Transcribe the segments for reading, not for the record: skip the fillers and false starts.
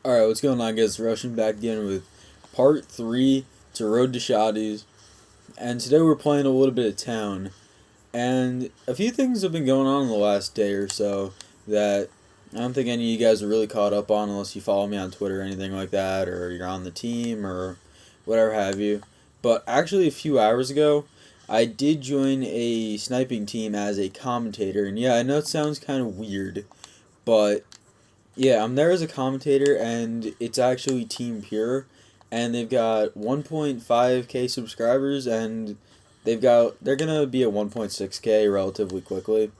Alright, what's going on, guys? Rushing back again with part 3 to Road to Shotties. And today we're playing a little bit of town. And a few things have been going on in the last day or so that I don't think any of you guys are really caught up on unless you follow me on Twitter or anything like that, or you're on the team or whatever have you. But actually, a few hours ago, I did join a sniping team as a commentator. And yeah, I know it sounds kind of weird, but yeah, I'm there as a commentator, and it's actually Team Pure, and they've got 1.5k subscribers, and they're gonna be at 1.6k relatively quickly,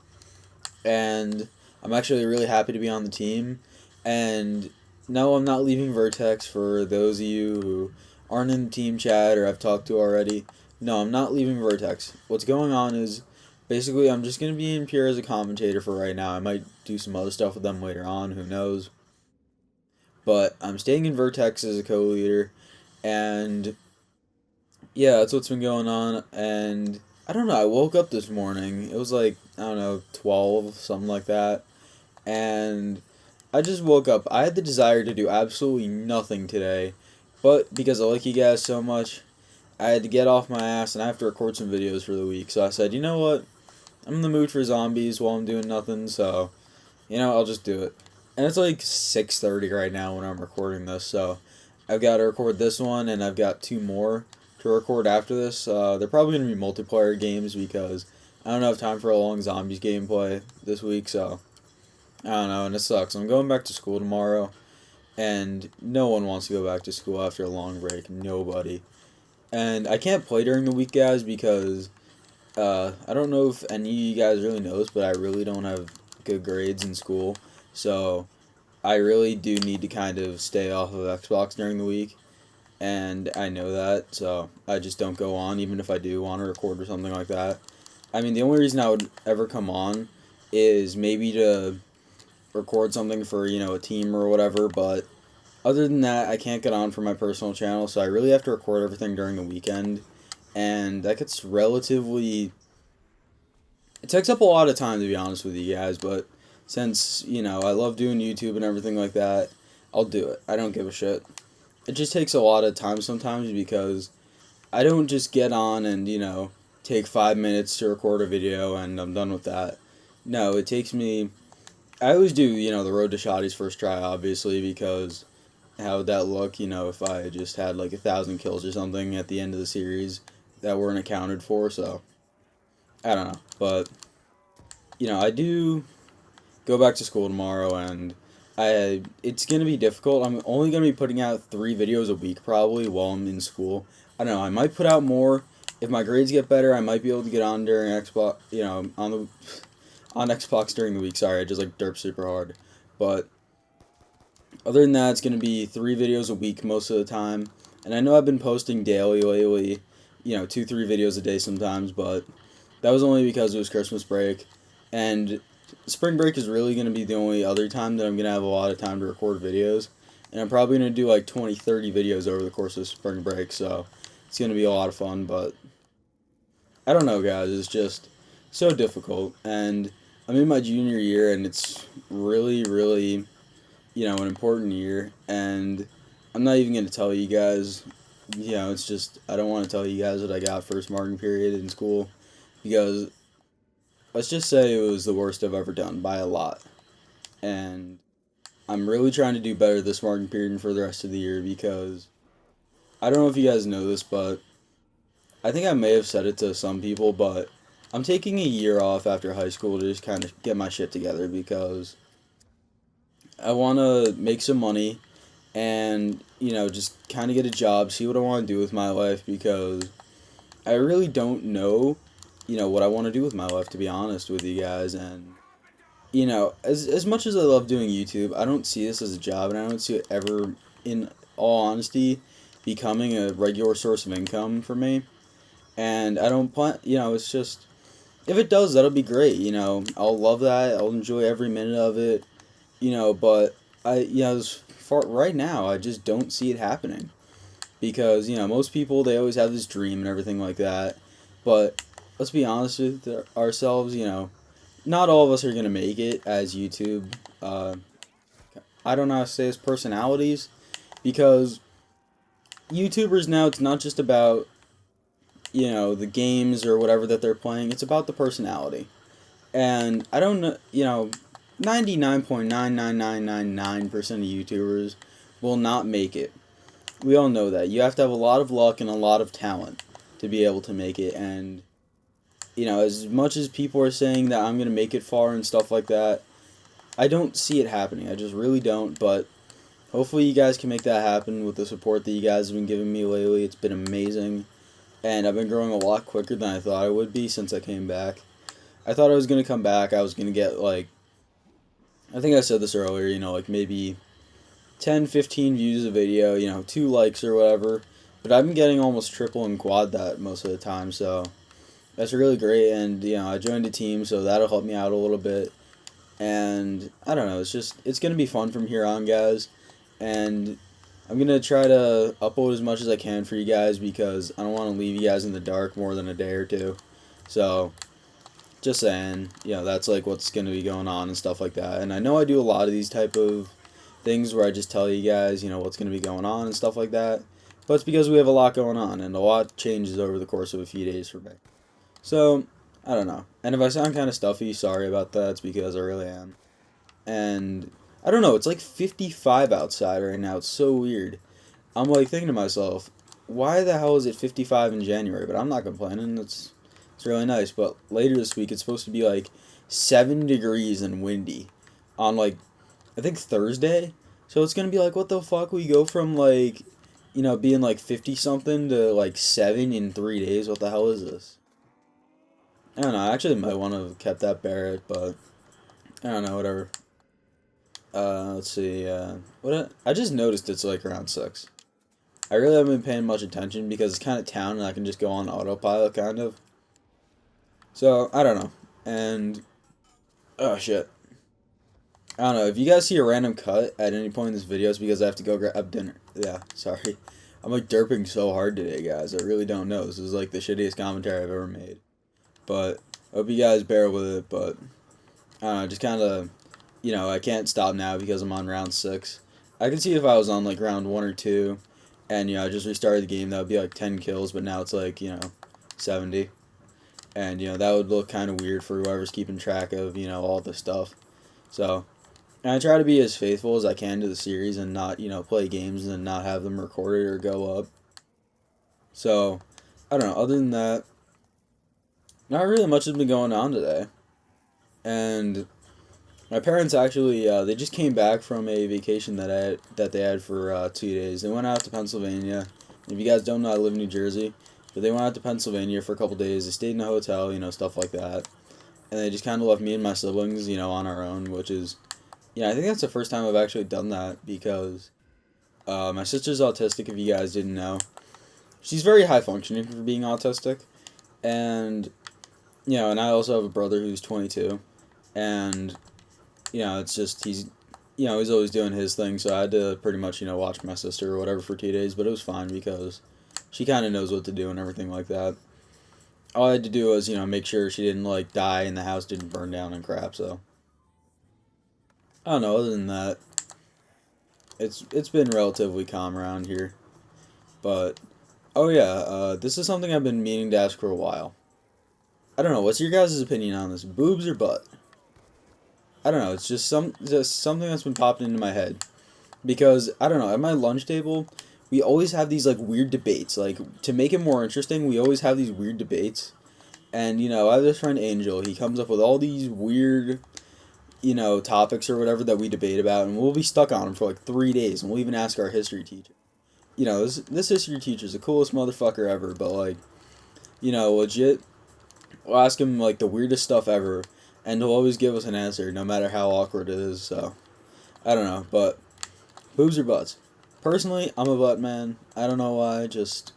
and I'm actually really happy to be on the team, and no, I'm not leaving Vertex for those of you who aren't in the team chat or I've talked to already. No, I'm not leaving Vertex. What's going on is basically I'm just gonna be in Pure as a commentator for right now. I might do some other stuff with them later on, who knows. But I'm staying in Vertex as a co-leader, and yeah, that's what's been going on. And I don't know, I woke up this morning. It was like, I don't know, 12, something like that. And I just woke up. I had the desire to do absolutely nothing today, but because I like you guys so much, I had to get off my ass and I have to record some videos for the week. So I said, you know what? I'm in the mood for zombies while I'm doing nothing, so I'll just do it. And it's like 6:30 right now when I'm recording this, so I've got to record this one, and I've got two more to record after this. They're probably going to be multiplayer games because I don't have time for a long zombies gameplay this week, so I don't know, and it sucks. I'm going back to school tomorrow, and no one wants to go back to school after a long break. Nobody. And I can't play during the week, guys, because I don't know if any of you guys really knows, but I really don't have good grades in school. So I really do need to kind of stay off of Xbox during the week, and I know that, so I just don't go on, even if I do want to record or something like that. I mean, the only reason I would ever come on is maybe to record something for, a team or whatever, but other than that, I can't get on for my personal channel, so I really have to record everything during the weekend, and that gets relatively... It takes up a lot of time, to be honest with you guys, but since, I love doing YouTube and everything like that, I'll do it. I don't give a shit. It just takes a lot of time sometimes because I don't just get on and, take 5 minutes to record a video and I'm done with that. No, it takes me... I always do, the Road to Shotties first try, obviously, because how would that look, if I just had like 1,000 kills or something at the end of the series that weren't accounted for, so I don't know. But, I do go back to school tomorrow, and it's going to be difficult. I'm only going to be putting out 3 videos a week probably while I'm in school. I don't know, I might put out more. If my grades get better, I might be able to get on during Xbox, on Xbox during the week. Sorry, I just like derp super hard. But other than that, it's going to be 3 videos a week most of the time. And I know I've been posting daily lately, 2, 3 videos a day sometimes, but that was only because it was Christmas break. And spring break is really going to be the only other time that I'm going to have a lot of time to record videos. And I'm probably going to do like 20, 30 videos over the course of spring break, so it's going to be a lot of fun. But I don't know, guys, it's just so difficult. And I'm in my junior year, and it's really, really, an important year. And I'm not even going to tell you guys, it's just, I don't want to tell you guys what I got first marking period in school, because let's just say it was the worst I've ever done by a lot. And I'm really trying to do better this marking period and for the rest of the year, because I don't know if you guys know this, but I think I may have said it to some people, but I'm taking a year off after high school to just kind of get my shit together, because I want to make some money and, just kind of get a job, see what I want to do with my life, because I really don't know, what I want to do with my life, to be honest with you guys. And, as much as I love doing YouTube, I don't see this as a job, and I don't see it ever, in all honesty, becoming a regular source of income for me. And I don't plan, it's just, if it does, that'll be great, I'll love that, I'll enjoy every minute of it, but as far, right now, I just don't see it happening. Because, most people, they always have this dream and everything like that, but let's be honest with ourselves, not all of us are going to make it as YouTube I don't know how to say this, personalities, because YouTubers now, it's not just about, the games or whatever that they're playing, it's about the personality. And I don't know, 99.99999% of YouTubers will not make it. We all know that. You have to have a lot of luck and a lot of talent to be able to make it. And, as much as people are saying that I'm going to make it far and stuff like that, I don't see it happening. I just really don't. But hopefully you guys can make that happen with the support that you guys have been giving me lately. It's been amazing. And I've been growing a lot quicker than I thought I would be since I came back. I thought I was going to come back. I was going to get, I think I said this earlier, maybe 10, 15 views a video, 2 likes or whatever. But I've been getting almost triple and quad that most of the time, so that's really great. And, I joined a team, so that'll help me out a little bit. And, I don't know, it's going to be fun from here on, guys. And I'm going to try to upload as much as I can for you guys because I don't want to leave you guys in the dark more than a day or two. So, just saying, that's what's going to be going on and stuff like that. And I know I do a lot of these type of things where I just tell you guys, what's going to be going on and stuff like that. But it's because we have a lot going on and a lot changes over the course of a few days for me. So, I don't know. And if I sound kind of stuffy, sorry about that. It's because I really am. And I don't know, it's 55 outside right now. It's so weird. I'm thinking to myself, why the hell is it 55 in January? But I'm not complaining. It's really nice. But later this week, it's supposed to be 7 degrees and windy on I think Thursday. So it's gonna be what the fuck? We go from being 50 something to 7 in 3 days. What the hell is this? I don't know. I actually might want to have kept that Barrett, but I don't know. Whatever. Let's see. I just noticed it's around 6. I really haven't been paying much attention because it's kind of town and I can just go on autopilot, kind of. So, I don't know. And, oh shit. I don't know. If you guys see a random cut at any point in this video, it's because I have to go grab dinner. Yeah, sorry. I'm derping so hard today, guys. I really don't know. This is the shittiest commentary I've ever made. But, I hope you guys bear with it, but, I don't know, just kind of, I can't stop now because I'm on round 6. I can see if I was on, round 1 or 2, and, I just restarted the game, that would be, 10 kills, but now it's, 70. And, that would look kind of weird for whoever's keeping track of, all this stuff. So, and I try to be as faithful as I can to the series and not, play games and not have them recorded or go up. So, I don't know, other than that, not really much has been going on today. And my parents actually, they just came back from a vacation that they had for 2 days. They went out to Pennsylvania. If you guys don't know, I live in New Jersey. But they went out to Pennsylvania for a couple days. They stayed in a hotel, stuff like that. And they just kind of left me and my siblings, on our own, which is, I think that's the first time I've actually done that because my sister's autistic, if you guys didn't know. She's very high functioning for being autistic. And, and I also have a brother who's 22. And, it's just, he's always doing his thing. So I had to pretty much, watch my sister or whatever for 2 days. But it was fine because she kind of knows what to do and everything like that. All I had to do was, make sure she didn't, die and the house didn't burn down and crap, so. I don't know, other than that, it's been relatively calm around here. But, oh yeah, this is something I've been meaning to ask for a while. I don't know, what's your guys' opinion on this? Boobs or butt? I don't know, it's just something that's been popping into my head. Because, I don't know, at my lunch table, we always have these, weird debates. To make it more interesting, we always have these weird debates. And, I have this friend, Angel. He comes up with all these weird, topics or whatever that we debate about. And we'll be stuck on them for, 3 days. And we'll even ask our history teacher. This history teacher's the coolest motherfucker ever. But, legit, we'll ask him, the weirdest stuff ever. And he'll always give us an answer, no matter how awkward it is. So, I don't know. But, boobs or butts? Personally, I'm a butt man. I don't know why. Just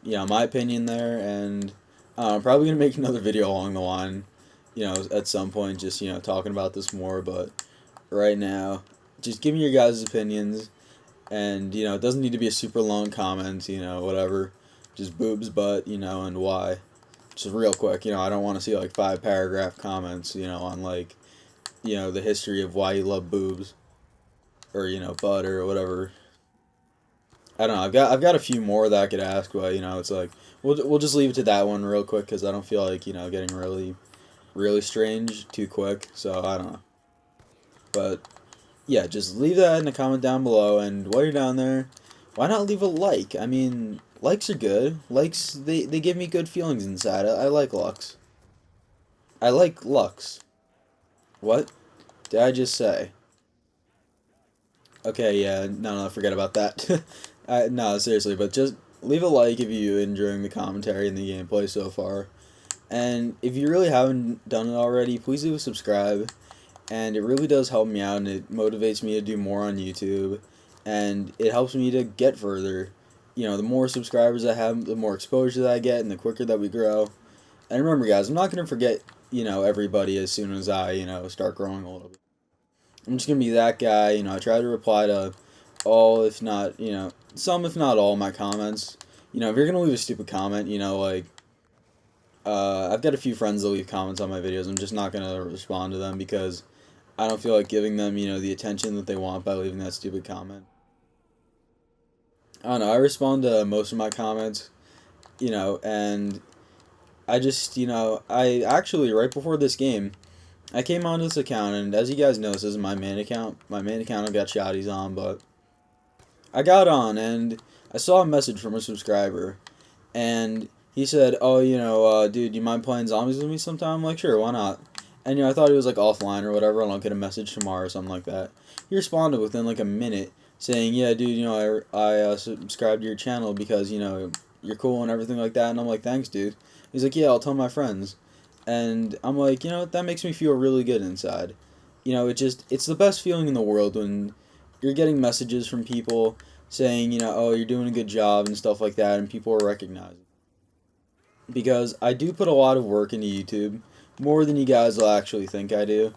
my opinion there, and I'm probably gonna make another video along the line, at some point, just talking about this more. But right now, just give me your guys' opinions, and it doesn't need to be a super long comment, whatever. Just boobs, butt, and why. Just real quick, I don't want to see 5-paragraph comments, on the history of why you love boobs. or bud or whatever. I don't know. I've got a few more that I could ask, but it's like we'll just leave it to that one real quick because I don't feel like getting really strange too quick. So I don't know. But yeah, just leave that in a comment down below, and while you're down there, why not leave a like? I mean, likes are good. Likes they give me good feelings inside. I like Lux. I like Lux. What did I just say? Okay, yeah, no, forget about that. No, seriously, but just leave a like if you enjoying the commentary and the gameplay so far. And if you really haven't done it already, please do subscribe. And it really does help me out, and it motivates me to do more on YouTube. And it helps me to get further. The more subscribers I have, the more exposure that I get, and the quicker that we grow. And remember, guys, I'm not going to forget, everybody as soon as I, start growing a little bit. I'm just gonna be that guy. I try to reply to all, if not, some, if not all, my comments. If you're gonna leave a stupid comment, like, I've got a few friends that leave comments on my videos. I'm just not gonna respond to them because I don't feel like giving them, the attention that they want by leaving that stupid comment. I don't know. I respond to most of my comments, and I just, I actually, right before this game, I came on this account, and as you guys know, this is my main account. My main account I've got Shotties on, but I got on, and I saw a message from a subscriber, and he said, "Oh, dude, you mind playing zombies with me sometime?" I'm like, "Sure, why not?" And I thought he was like offline or whatever, and I'll get a message tomorrow or something like that. He responded within like a minute, saying, "Yeah, dude, I subscribed to your channel because you're cool and everything like that." And I'm like, "Thanks, dude." He's like, "Yeah, I'll tell my friends." And I'm like, that makes me feel really good inside. It's the best feeling in the world when you're getting messages from people saying, "Oh, you're doing a good job," and stuff like that, and people are recognizing. Because I do put a lot of work into YouTube, more than you guys will actually think I do.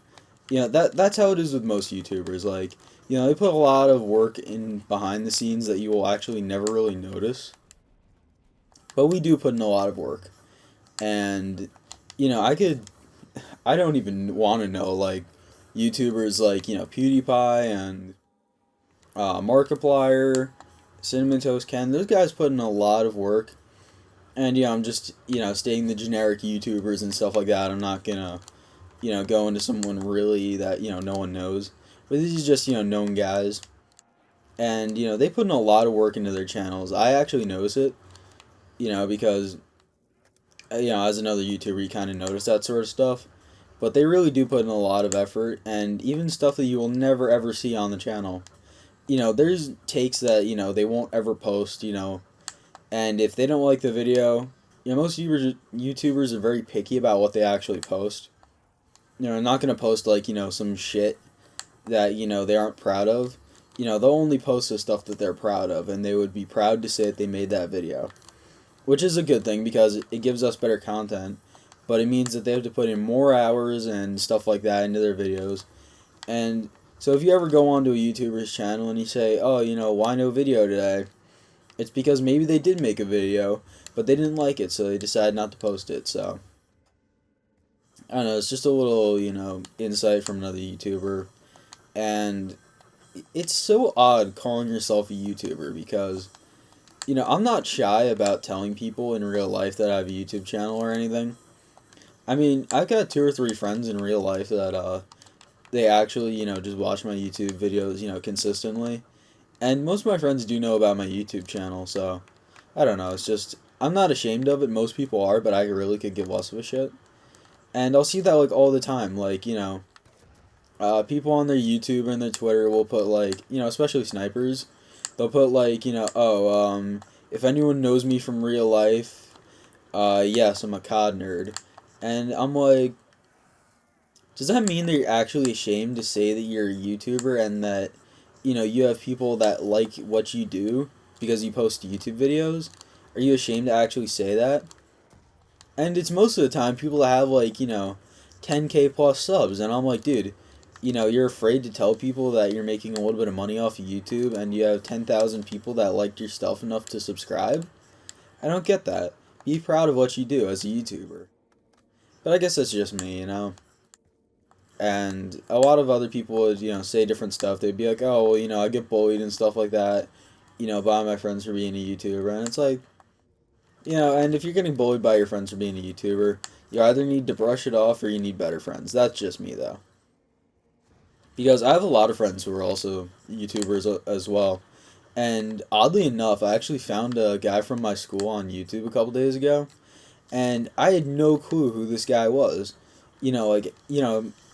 That's how it is with most YouTubers. Like, they put a lot of work in behind the scenes that you will actually never really notice. But we do put in a lot of work. And, I don't even want to know, like, YouTubers like, PewDiePie and Markiplier, Cinnamon Toast Ken, those guys put in a lot of work. And, I'm just, stating the generic YouTubers and stuff like that. I'm not gonna, go into someone really that, no one knows. But these are just, known guys. And, they put in a lot of work into their channels. I actually notice it, because, as another YouTuber, you kind of notice that sort of stuff. But they really do put in a lot of effort, and even stuff that you will never ever see on the channel. There's takes that, they won't ever post, and if they don't like the video, most YouTubers are very picky about what they actually post. They're not going to post, like, some shit that, they aren't proud of. They'll only post the stuff that they're proud of, and they would be proud to say that they made that video. Which is a good thing because it gives us better content, but it means that they have to put in more hours and stuff like that into their videos. And so if you ever go onto a YouTuber's channel and you say, "Oh, why no video today?" It's because maybe they did make a video, but they didn't like it, so they decided not to post it. So I don't know, it's just a little, insight from another YouTuber. And it's so odd calling yourself a YouTuber because, I'm not shy about telling people in real life that I have a YouTube channel or anything. I mean, I've got 2 or 3 friends in real life that, they actually, just watch my YouTube videos, consistently. And most of my friends do know about my YouTube channel, so I don't know. It's just, I'm not ashamed of it. Most people are, but I really could give less of a shit. And I'll see that, like, all the time. Like, people on their YouTube and their Twitter will put, like, especially snipers, they'll put, like, if anyone knows me from real life, yes, I'm a COD nerd. And I'm like, does that mean that you're actually ashamed to say that you're a YouTuber and that, you have people that like what you do because you post YouTube videos? Are you ashamed to actually say that? And it's most of the time people that have, like, 10K plus subs, and I'm like, dude, you're afraid to tell people that you're making a little bit of money off of YouTube and you have 10,000 people that liked your stuff enough to subscribe? I don't get that. Be proud of what you do as a YouTuber. But I guess that's just me, And a lot of other people would, say different stuff. They'd be like, oh, well, I get bullied and stuff like that, by my friends for being a YouTuber. And it's like, and if you're getting bullied by your friends for being a YouTuber, you either need to brush it off or you need better friends. That's just me, though. Because I have a lot of friends who are also YouTubers as well. And oddly enough, I actually found a guy from my school on YouTube a couple days ago. And I had no clue who this guy was. My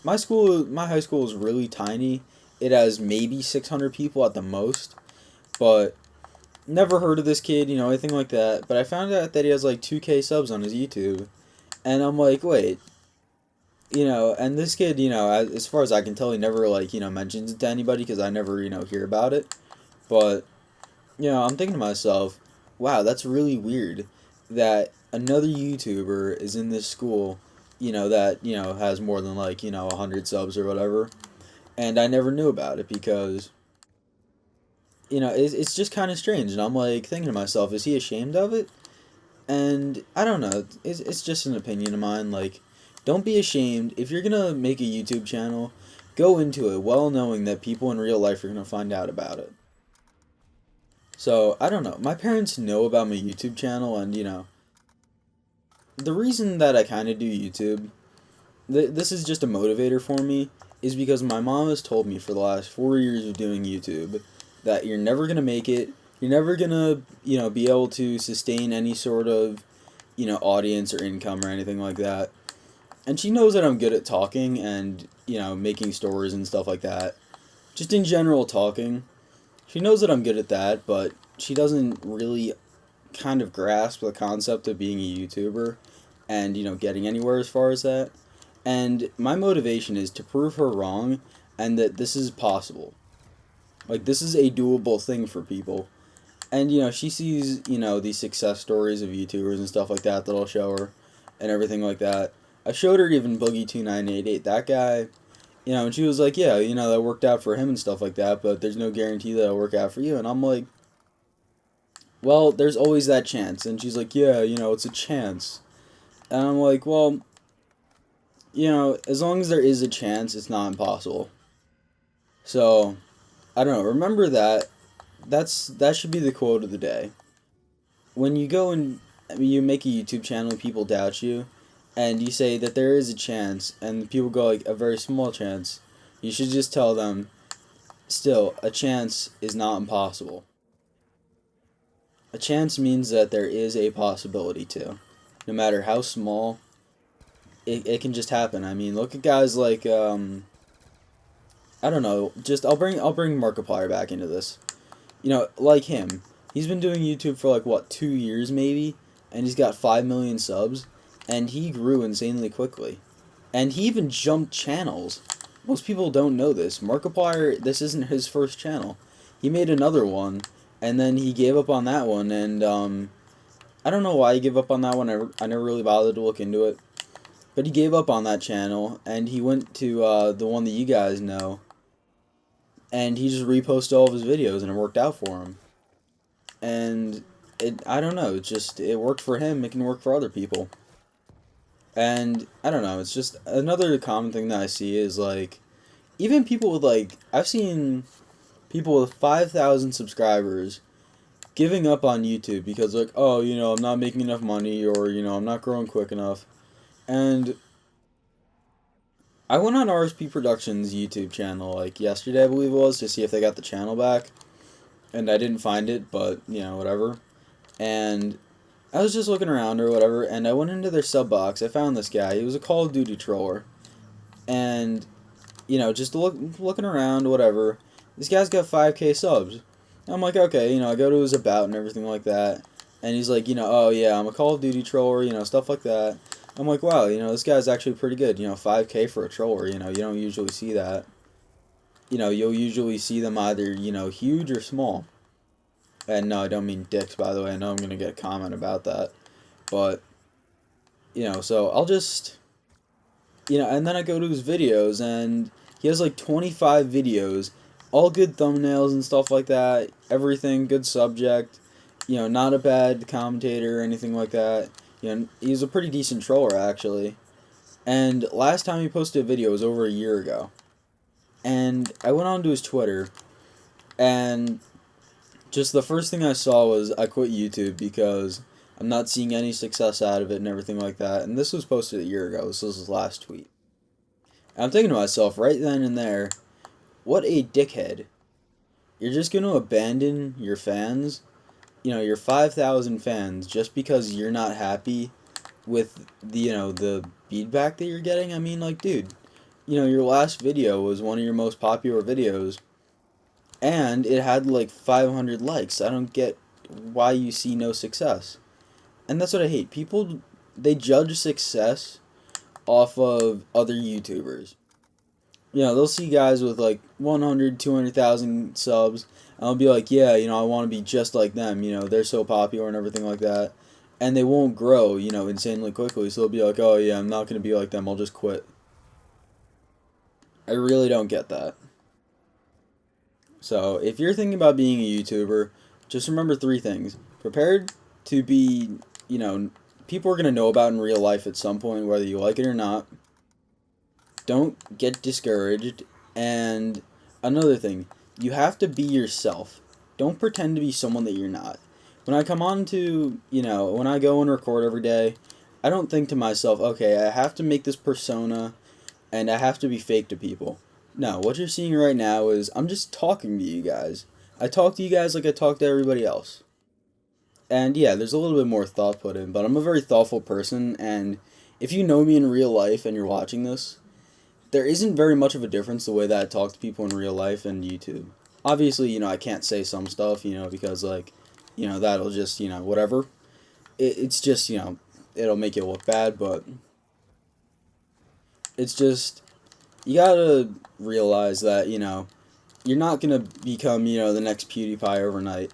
high school is really tiny. It has maybe 600 people at the most. But never heard of this kid, anything like that. But I found out that he has like 2K subs on his YouTube. And I'm like, wait, and this kid, as far as I can tell, he never, like, mentions it to anybody because I never, hear about it. But, I'm thinking to myself, wow, that's really weird that another YouTuber is in this school, that, has more than, like, 100 subs or whatever. And I never knew about it because, it's just kind of strange. And I'm, like, thinking to myself, is he ashamed of it? And I don't know. It's just an opinion of mine. Like, don't be ashamed. If you're going to make a YouTube channel, go into it well knowing that people in real life are going to find out about it. So, I don't know. My parents know about my YouTube channel, and, the reason that I kind of do YouTube, this is just a motivator for me, is because my mom has told me for the last 4 years of doing YouTube that you're never going to make it. You're never going to, be able to sustain any sort of, audience or income or anything like that. And she knows that I'm good at talking and, making stories and stuff like that. Just in general talking. She knows that I'm good at that, but she doesn't really kind of grasp the concept of being a YouTuber and, getting anywhere as far as that. And my motivation is to prove her wrong and that this is possible. Like, this is a doable thing for people. And, she sees, these success stories of YouTubers and stuff like that I'll show her and everything like that. I showed her even Boogie2988, that guy, and she was like, yeah, that worked out for him and stuff like that, but there's no guarantee that it'll work out for you. And I'm like, well, there's always that chance. And she's like, yeah, it's a chance. And I'm like, well, as long as there is a chance, it's not impossible. So, I don't know, remember that. That should be the quote of the day. When you go and you make a YouTube channel and people doubt you, and you say that there is a chance, and people go like a very small chance, you should just tell them, still, a chance is not impossible. A chance means that there is a possibility to. No matter how small, it can just happen. I mean, look at guys like, I don't know, I'll bring Markiplier back into this. Like him. He's been doing YouTube for like, what, 2 years maybe? And he's got 5 million subs. And he grew insanely quickly. And he even jumped channels. Most people don't know this. Markiplier, this isn't his first channel. He made another one, and then he gave up on that one, and I don't know why he gave up on that one. I never really bothered to look into it. But he gave up on that channel, and he went to the one that you guys know, and he just reposted all of his videos, and it worked out for him. And I don't know, it worked for him, it can work for other people. And I don't know, it's just another common thing that I see is like, even people with like, I've seen people with 5,000 subscribers giving up on YouTube because like, oh, I'm not making enough money, or, I'm not growing quick enough. And I went on RSP Productions YouTube channel like yesterday, I believe it was, to see if they got the channel back. And I didn't find it, but, whatever. And I was just looking around or whatever, and I went into their sub box. I found this guy. He was a Call of Duty troller. And, just looking around, whatever. This guy's got 5K subs. I'm like, okay, I go to his about and everything like that. And he's like, oh yeah, I'm a Call of Duty troller, stuff like that. I'm like, wow, this guy's actually pretty good. 5K for a troller, you don't usually see that. You'll usually see them either, huge or small. And no, I don't mean dicks, by the way. I know I'm going to get a comment about that. But, so I'll just, and then I go to his videos, and he has like 25 videos, all good thumbnails and stuff like that. Everything, good subject. Not a bad commentator or anything like that. He's a pretty decent troller, actually. And last time he posted a video was over a year ago. And I went onto his Twitter, and just the first thing I saw was I quit YouTube because I'm not seeing any success out of it and everything like that. And this was posted a year ago. This was his last tweet. And I'm thinking to myself right then and there, what a dickhead. You're just going to abandon your fans, your 5,000 fans, just because you're not happy with the feedback that you're getting. I mean, like, dude, your last video was one of your most popular videos, and it had like 500 likes. I don't get why you see no success. And that's what I hate. People, they judge success off of other YouTubers. They'll see guys with like 100, 200,000 subs, and I'll be like, yeah, I want to be just like them. They're so popular and everything like that. And they won't grow, insanely quickly. So they'll be like, oh yeah, I'm not going to be like them. I'll just quit. I really don't get that. So if you're thinking about being a YouTuber, just remember three things. Prepared to be, people are going to know about in real life at some point, whether you like it or not. Don't get discouraged. And another thing, you have to be yourself. Don't pretend to be someone that you're not. When I come on to, when I go and record every day, I don't think to myself, okay, I have to make this persona and I have to be fake to people. No, what you're seeing right now is I'm just talking to you guys. I talk to you guys like I talk to everybody else. And yeah, there's a little bit more thought put in, but I'm a very thoughtful person, and if you know me in real life and you're watching this, there isn't very much of a difference the way that I talk to people in real life and YouTube. Obviously, I can't say some stuff, because, like, that'll just, whatever. It's just, it'll make you look bad, but it's just, you gotta realize that, you're not gonna become, the next PewDiePie overnight.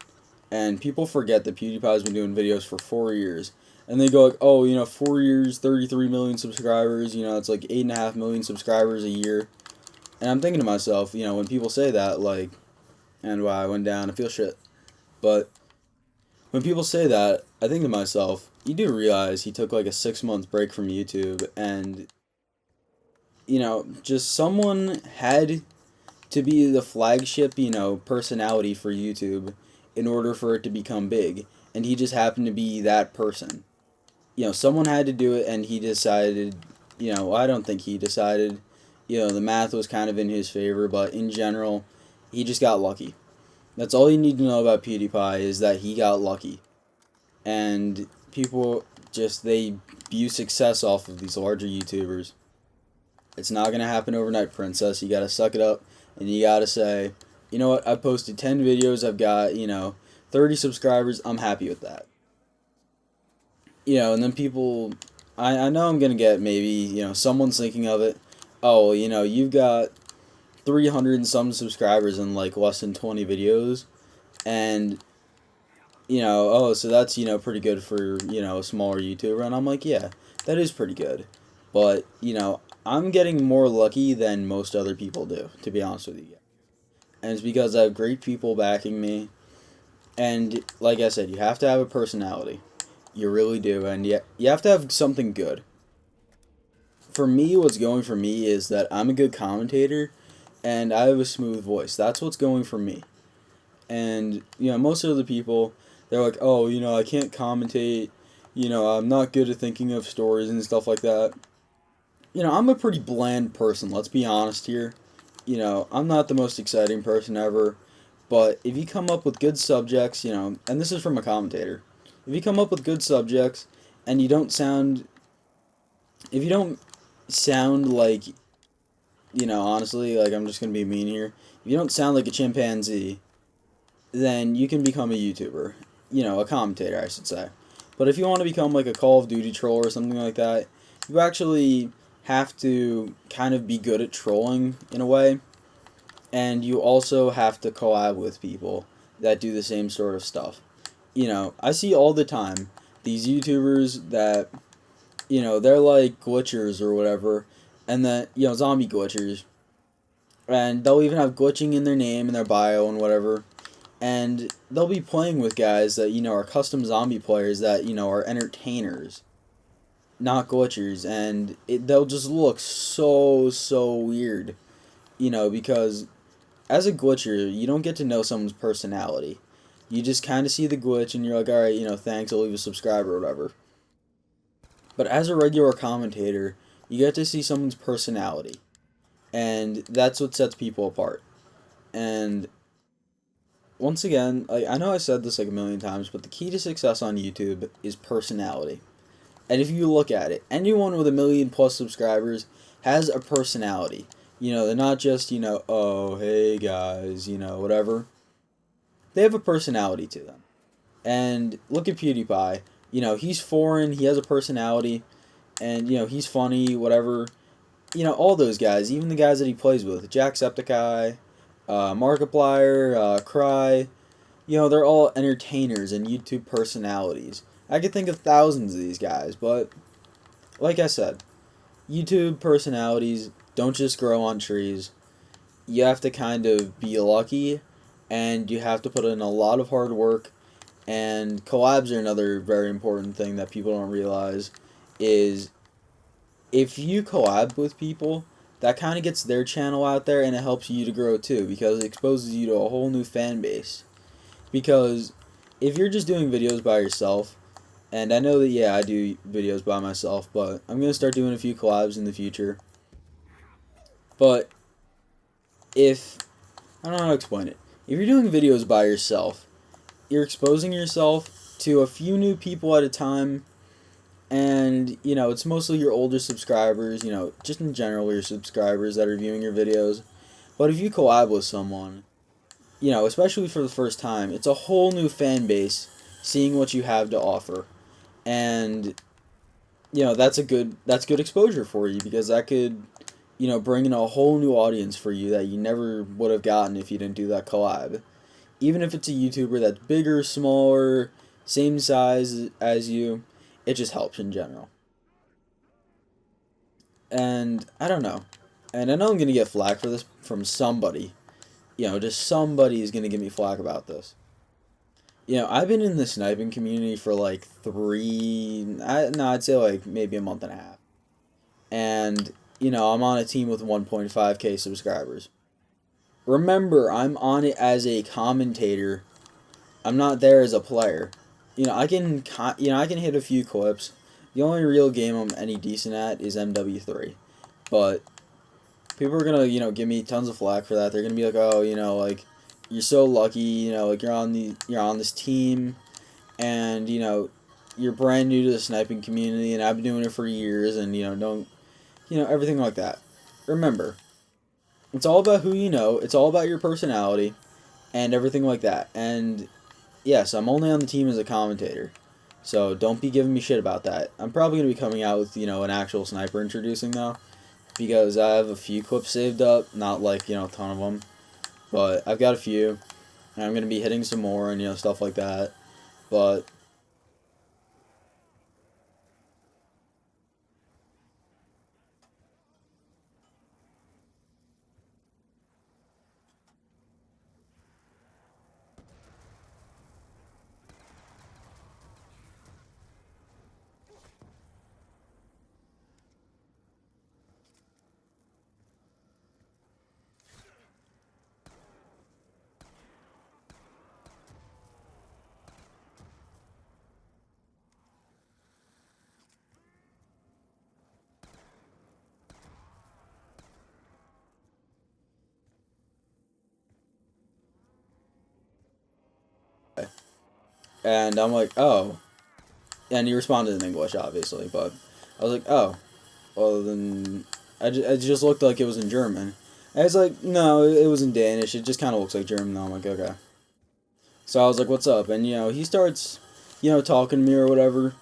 And people forget that PewDiePie's been doing videos for 4 years. And they go like, oh, 4 years, 33 million subscribers, it's like 8.5 million subscribers a year. And I'm thinking to myself, when people say that, like, and wow, I went down, I feel shit. But when people say that, I think to myself, you do realize he took like a 6-month break from YouTube, and, just someone had to be the flagship, personality for YouTube in order for it to become big. And he just happened to be that person. Someone had to do it, and he decided, I don't think he decided, the math was kind of in his favor, but in general, he just got lucky. That's all you need to know about PewDiePie, is that he got lucky. And people they view success off of these larger YouTubers. It's not going to happen overnight, princess. You got to suck it up, and you got to say, you know what, I posted 10 videos, I've got, 30 subscribers, I'm happy with that. And then people, I know I'm going to get maybe, someone's thinking of it, oh, you've got 300 and some subscribers in like less than 20 videos, and, oh, so that's, pretty good for, a smaller YouTuber, and I'm like, yeah, that is pretty good, but, I'm getting more lucky than most other people do, to be honest with you. And it's because I have great people backing me, and like I said, you have to have a personality. You really do, and you have to have something good. For me, what's going for me is that I'm a good commentator, and I have a smooth voice. That's what's going for me. And, most of the people, they're like, oh, I can't commentate, I'm not good at thinking of stories and stuff like that. I'm a pretty bland person, let's be honest here. I'm not the most exciting person ever, but if you come up with good subjects, and this is from a commentator, if you come up with good subjects and you don't sound, if you don't sound like, honestly, like, I'm just going to be mean here, if you don't sound like a chimpanzee, then you can become a YouTuber, a commentator, I should say. But if you want to become like a Call of Duty troll or something like that, you actually have to kind of be good at trolling in a way, and you also have to collab with people that do the same sort of stuff. I see all the time these YouTubers that, they're like glitchers or whatever, and then, zombie glitchers, and they'll even have glitching in their name and their bio and whatever, and they'll be playing with guys that, are custom zombie players that, are entertainers. not glitchers, and they'll just look so weird, because as a glitcher, you don't get to know someone's personality. You just kind of see the glitch and you're like, all right, thanks, I'll leave a subscriber or whatever. But as a regular commentator, you get to see someone's personality, and that's what sets people apart. And once again, like, I know I said this like a million times, but the key to success on YouTube is personality. And if you look at it, anyone with a million plus subscribers has a personality. They're not just, oh, hey guys, whatever. They have a personality to them. And look at PewDiePie. He's foreign, he has a personality, and, he's funny, whatever. All those guys, even the guys that he plays with, Jacksepticeye, Markiplier, Cry, they're all entertainers and YouTube personalities. I could think of thousands of these guys, but like I said, YouTube personalities don't just grow on trees. You have to kind of be lucky, and you have to put in a lot of hard work. And collabs are another very important thing that people don't realize is if you collab with people, that kind of gets their channel out there and it helps you to grow too because it exposes you to a whole new fan base. Because if you're just doing videos by yourself, and I know that, yeah, I do videos by myself, but I'm going to start doing a few collabs in the future. But if, I don't know how to explain it. If you're doing videos by yourself, you're exposing yourself to a few new people at a time, and, it's mostly your older subscribers, just in general your subscribers that are viewing your videos. But if you collab with someone, especially for the first time, it's a whole new fan base seeing what you have to offer. And that's good exposure for you because that could bring in a whole new audience for you that you never would have gotten if you didn't do that collab. Even if it's a YouTuber that's bigger, smaller, same size as you, it just helps in general. And I don't know. And I know I'm going to get flack for this from somebody. Just somebody is going to give me flack about this. I've been in the sniping community for like I'd say like maybe a month and a half. And, I'm on a team with 1.5k subscribers. Remember, I'm on it as a commentator. I'm not there as a player. I can hit a few clips. The only real game I'm any decent at is MW3. But people are gonna, give me tons of flack for that. They're gonna be like, oh, like you're so lucky, like you're on this team, and you're brand new to the sniping community, and I've been doing it for years, and don't, everything like that. Remember, it's all about who you know. It's all about your personality, and everything like that. And yes, I'm only on the team as a commentator. So don't be giving me shit about that. I'm probably going to be coming out with, an actual sniper introducing, though. Because I have a few clips saved up. Not like, a ton of them. But I've got a few. And I'm going to be hitting some more and, stuff like that. But and I'm like, oh. And he responded in English, obviously. But I was like, oh. Well, then I just looked like it was in German. And I was like, no, it was in Danish. It just kind of looks like German, though. I'm like, okay. So I was like, what's up? And, he starts, talking to me or whatever.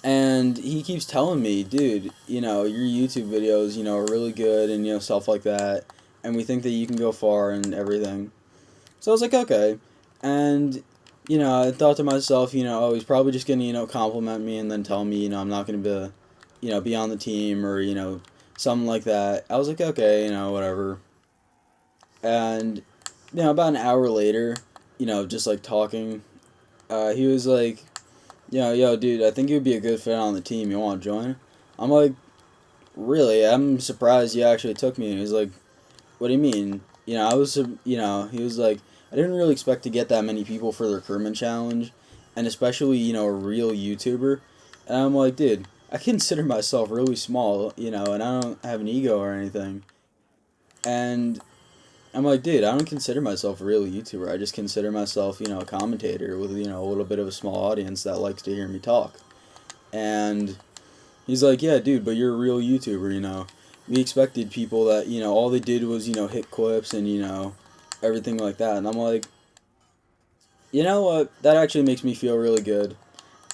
And he keeps telling me, dude, your YouTube videos, are really good and, stuff like that. And we think that you can go far and everything. So I was like, okay. And, I thought to myself, oh, he's probably just going to, compliment me and then tell me, I'm not going to be on the team or, something like that. I was like, okay, whatever. And, about an hour later, just like talking, he was like, yo, dude, I think you would be a good fit on the team. You want to join? I'm like, really? I'm surprised you actually took me. And he's like, what do you mean? I was, he was like, I didn't really expect to get that many people for the recruitment challenge, and especially, a real YouTuber. And I'm like, dude, I consider myself really small, and I don't have an ego or anything. And I'm like, dude, I don't consider myself a real YouTuber. I just consider myself, a commentator with, a little bit of a small audience that likes to hear me talk. And he's like, yeah, dude, but you're a real YouTuber. We expected people that, all they did was, hit clips and, everything like that. And I'm like, you know what? That actually makes me feel really good.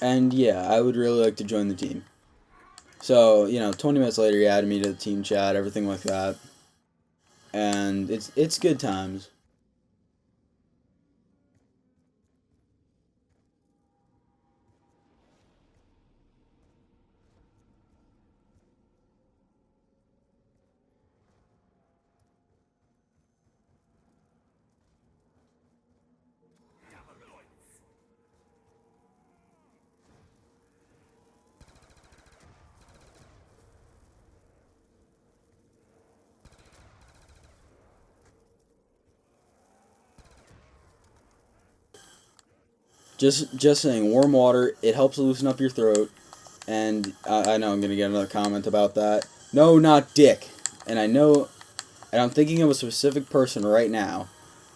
And yeah, I would really like to join the team. So, 20 minutes later, he added me to the team chat, everything like that. And it's good times. Just saying, warm water, it helps loosen up your throat. And I know I'm going to get another comment about that. No, not dick. And I know, and I'm thinking of a specific person right now.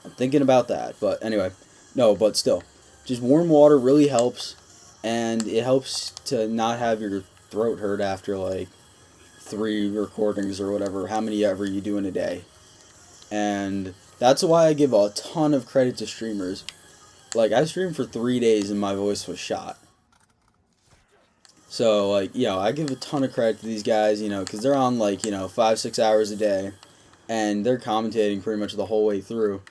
I'm thinking about that. But anyway, no, but still. Just warm water really helps. And it helps to not have your throat hurt after like 3 recordings or whatever, how many ever you do in a day. And that's why I give a ton of credit to streamers. Like, I streamed for 3 days and my voice was shot. So, like, I give a ton of credit to these guys, because they're on, like, 5, 6 hours a day, and they're commentating pretty much the whole way through.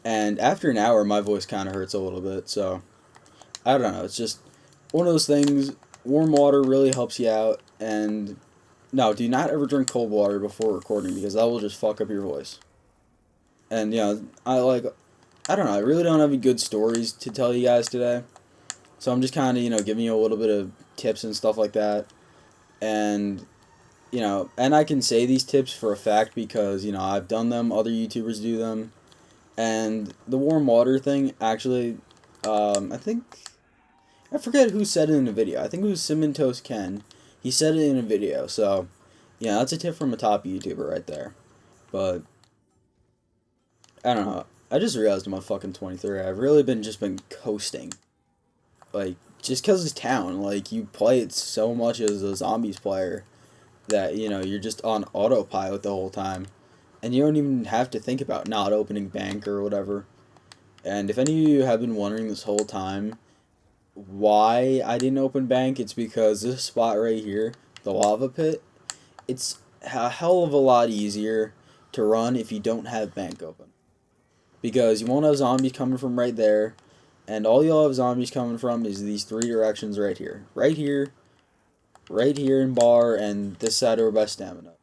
And after an hour, my voice kind of hurts a little bit, so I don't know. It's just one of those things. Warm water really helps you out, and no, do not ever drink cold water before recording, because that will just fuck up your voice. And, I don't know, I really don't have any good stories to tell you guys today. So I'm just kind of, giving you a little bit of tips and stuff like that. And, and I can say these tips for a fact because, I've done them, other YouTubers do them. And the warm water thing, actually, I think, I forget who said it in a video. I think it was Cinnamon Toast Ken. He said it in a video. So, yeah, that's a tip from a top YouTuber right there. But, I don't know. I just realized I'm a fucking 23. I've really been coasting. Like, just because it's town, like, you play it so much as a zombies player that, you're just on autopilot the whole time. And you don't even have to think about not opening bank or whatever. And if any of you have been wondering this whole time why I didn't open bank, it's because this spot right here, the lava pit, it's a hell of a lot easier to run if you don't have bank open. Because you won't have zombies coming from right there, and all you'll have zombies coming from is these 3 directions right here. Right here in bar, and this side over by stamina.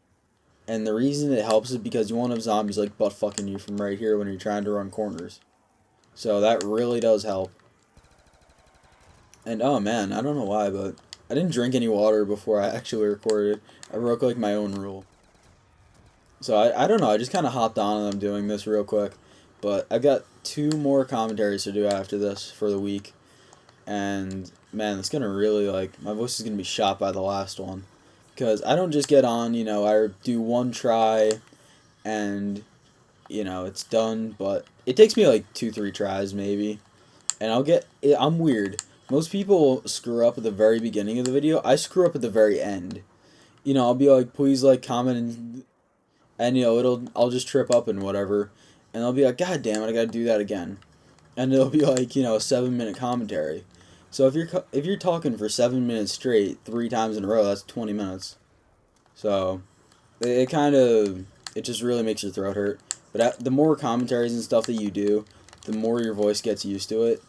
And the reason it helps is because you won't have zombies like butt fucking you from right here when you're trying to run corners. So that really does help. And oh man, I don't know why, but I didn't drink any water before I actually recorded. I broke like my own rule. So I don't know, I just kind of hopped on and I'm doing this real quick. But I've got 2 more commentaries to do after this for the week. And man, it's gonna really, like, my voice is gonna be shot by the last one. Because I don't just get on, I do one try and, it's done. But it takes me like 2, 3 tries maybe. And I'm weird. Most people screw up at the very beginning of the video. I screw up at the very end. I'll be like, please like, comment, and I'll just trip up and whatever. And I'll be like, God damn it, I gotta do that again. And it'll be like, a 7-minute commentary. So if you're talking for 7 minutes straight 3 times in a row, that's 20 minutes. So it kind of it just really makes your throat hurt. But the more commentaries and stuff that you do, the more your voice gets used to it,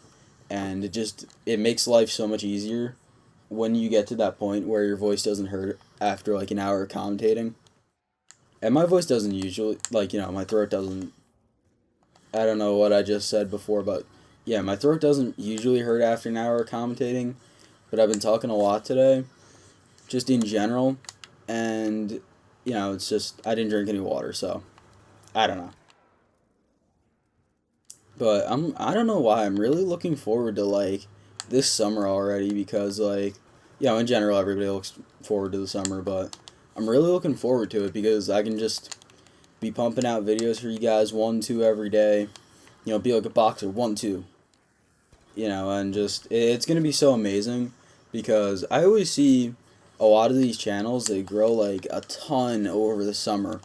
and it makes life so much easier when you get to that point where your voice doesn't hurt after like an hour of commentating. And my voice doesn't usually, like, my throat doesn't. I don't know what I just said before, but yeah, my throat doesn't usually hurt after an hour of commentating. but I've been talking a lot today, just in general, and it's just I didn't drink any water, so I don't know. But I don't know why I'm really looking forward to like this summer already because like in general everybody looks forward to the summer, but I'm really looking forward to it because I can just be pumping out videos for you guys 1, 2 every day. Be like a boxer 1, 2. And just it's gonna be so amazing because I always see a lot of these channels they grow like a ton over the summer.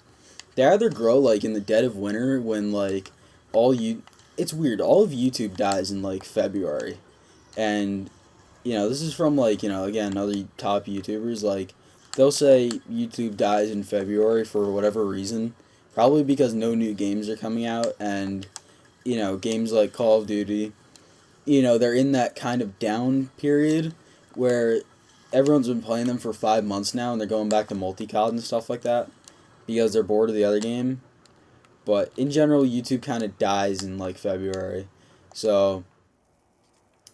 They either grow like in the dead of winter when like all you it's weird, all of YouTube dies in like February. And this is from like, again, other top YouTubers like they'll say YouTube dies in February for whatever reason. Probably because no new games are coming out and games like Call of Duty, they're in that kind of down period where everyone's been playing them for 5 months now and they're going back to multi-cod and stuff like that because they're bored of the other game. But in general, YouTube kind of dies in like February. So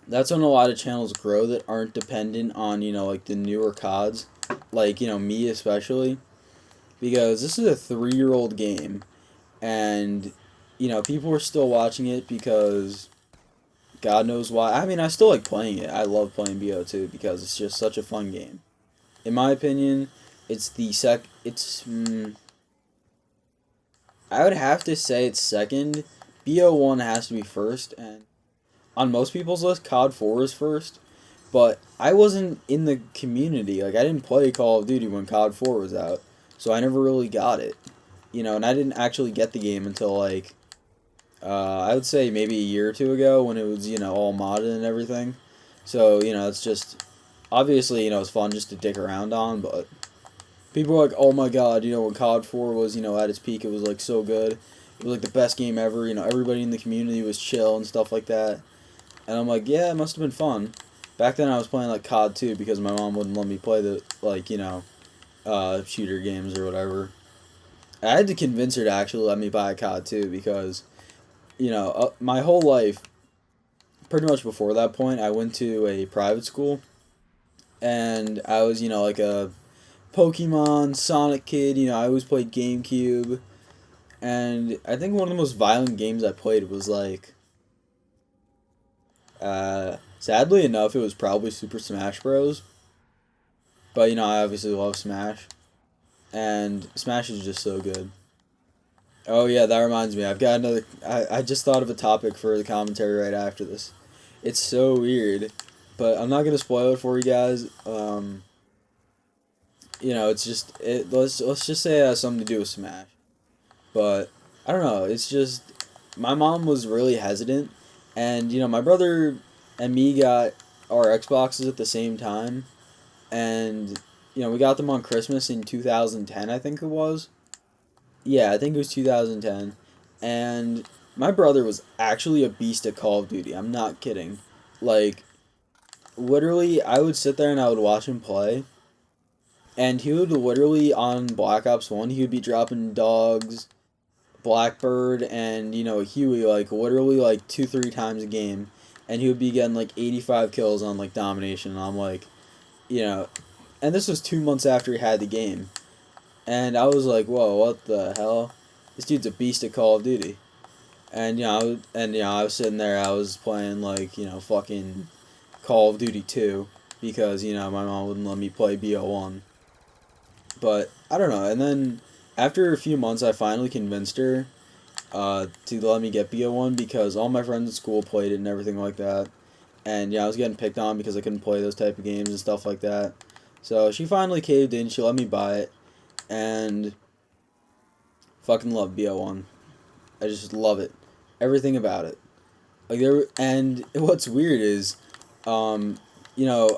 that's when a lot of channels grow that aren't dependent on, like the newer CODs. Like, me especially. Because this is a 3-year-old game. And, people are still watching it because God knows why. I mean, I still like playing it. I love playing BO2 because it's just such a fun game. In my opinion, it's the sec. It's. I would have to say it's second. BO1 has to be first, and on most people's list, COD 4 is first. But I wasn't in the community. Like, I didn't play Call of Duty when COD 4 was out, so I never really got it. And I didn't actually get the game until, like, I would say maybe a year or two ago when it was, all modded and everything. So, it's just, obviously, it's fun just to dick around on, but people are like, oh my god, when COD 4 was, at its peak, it was, like, so good. It was, like, the best game ever, everybody in the community was chill and stuff like that. And I'm like, yeah, it must have been fun. Back then I was playing, like, COD 2 because my mom wouldn't let me play the, like, shooter games or whatever. I had to convince her to actually let me buy a COD 2 because, my whole life, pretty much before that point, I went to a private school. And I was, like a Pokemon, Sonic kid. I always played GameCube. And I think one of the most violent games I played was like, sadly enough, it was probably Super Smash Bros. But I obviously love Smash, and Smash is just so good. Oh yeah, that reminds me. I've got another. I just thought of a topic for the commentary right after this. It's so weird, but I'm not gonna spoil it for you guys. It's just it. Let's just say it has something to do with Smash. But I don't know. It's just my mom was really hesitant, and my brother and me got our Xboxes at the same time, and we got them on Christmas in 2010, I think it was. Yeah, I think it was 2010, and my brother was actually a beast at Call of Duty. I'm not kidding. Like literally, I would sit there and I would watch him play. And he would literally on Black Ops 1, he would be dropping dogs, Blackbird and Huey like literally like 2, 3 times a game, and he would be getting like 85 kills on like domination. And I'm like, you know, and this was 2 months after he had the game, and I was like, whoa, what the hell? This dude's a beast at Call of Duty. And I was sitting there, I was playing like fucking Call of Duty 2 because my mom wouldn't let me play BO1. But I don't know, and then after a few months, I finally convinced her to let me get BO1 because all my friends at school played it and everything like that. And I was getting picked on because I couldn't play those type of games and stuff like that. So she finally caved in. She let me buy it, and fucking love BO1. I just love it, everything about it. Like and what's weird is, I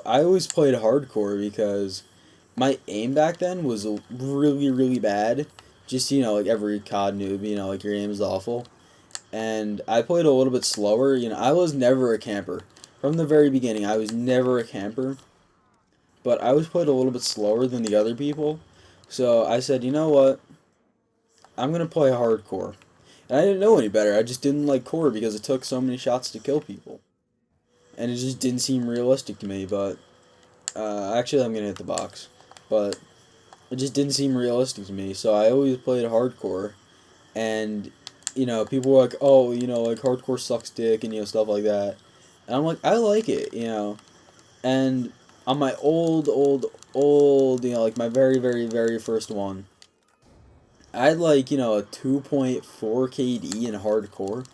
always played hardcore because my aim back then was really really bad. Just like every COD noob, like your aim is awful. And I played a little bit slower. I was never a camper. From the very beginning, I was never a camper. But I was played a little bit slower than the other people. So I said, you know what? I'm going to play hardcore. And I didn't know any better. I just didn't like core because it took so many shots to kill people. And it just didn't seem realistic to me. But Actually, I'm gonna hit the box, but it just didn't seem realistic to me. So I always played hardcore, and people were like, "Oh, like hardcore sucks dick," and stuff like that. And I'm like, I like it, And on my old, like my very, very, very first one, I had like a 2.4 KD in hardcore,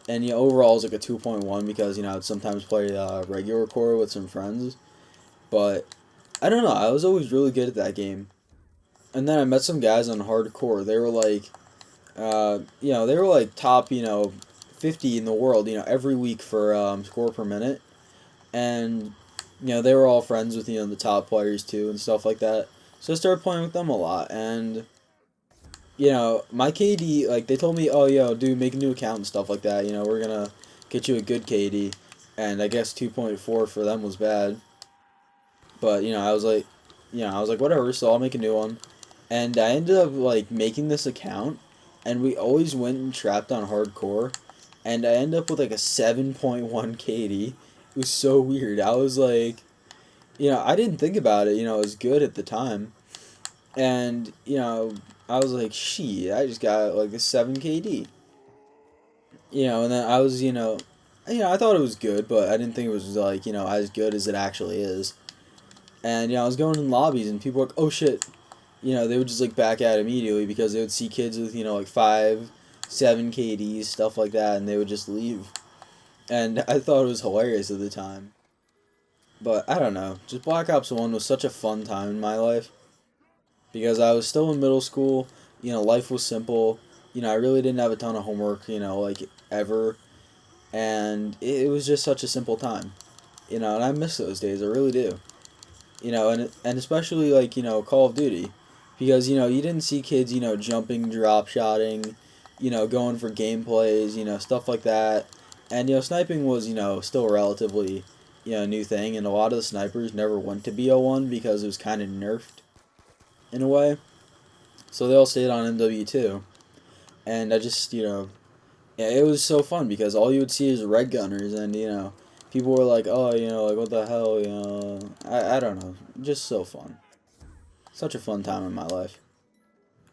and overall it was like a 2.1 because I'd sometimes play regular core with some friends, but I don't know, I was always really good at that game. And then I met some guys on hardcore. They were like, they were like top, 50 in the world, every week for score per minute. And, they were all friends with, the top players too and stuff like that. So I started playing with them a lot. And, my KD, like, they told me, oh, dude, make a new account and stuff like that. We're going to get you a good KD. And I guess 2.4 for them was bad. But, I was like, whatever, so I'll make a new one. And I ended up, like, making this account, and we always went and trapped on hardcore, and I ended up with, like, a 7.1 KD. It was so weird. I was like, I didn't think about it, it was good at the time. And, I was like, shit, I just got, like, a 7 KD. And then I was, I thought it was good, but I didn't think it was, like, as good as it actually is. And, I was going in lobbies, and people were like, oh, shit, they would just like back out immediately because they would see kids with, like 5, 7 KDs, stuff like that, and they would just leave. And I thought it was hilarious at the time. But I don't know. Just Black Ops 1 was such a fun time in my life because I was still in middle school. Life was simple. I really didn't have a ton of homework, like ever. And it was just such a simple time. And I miss those days. I really do. And especially like Call of Duty, because you didn't see kids jumping, drop shotting, going for gameplays, stuff like that, and sniping was still a relatively new thing, and a lot of the snipers never went to BO1 because it was kind of nerfed in a way, so they all stayed on MW2, and I just yeah, it was so fun because all you would see is red gunners, and people were like, oh, like what the hell, I don't know, just so fun. Such a fun time in my life,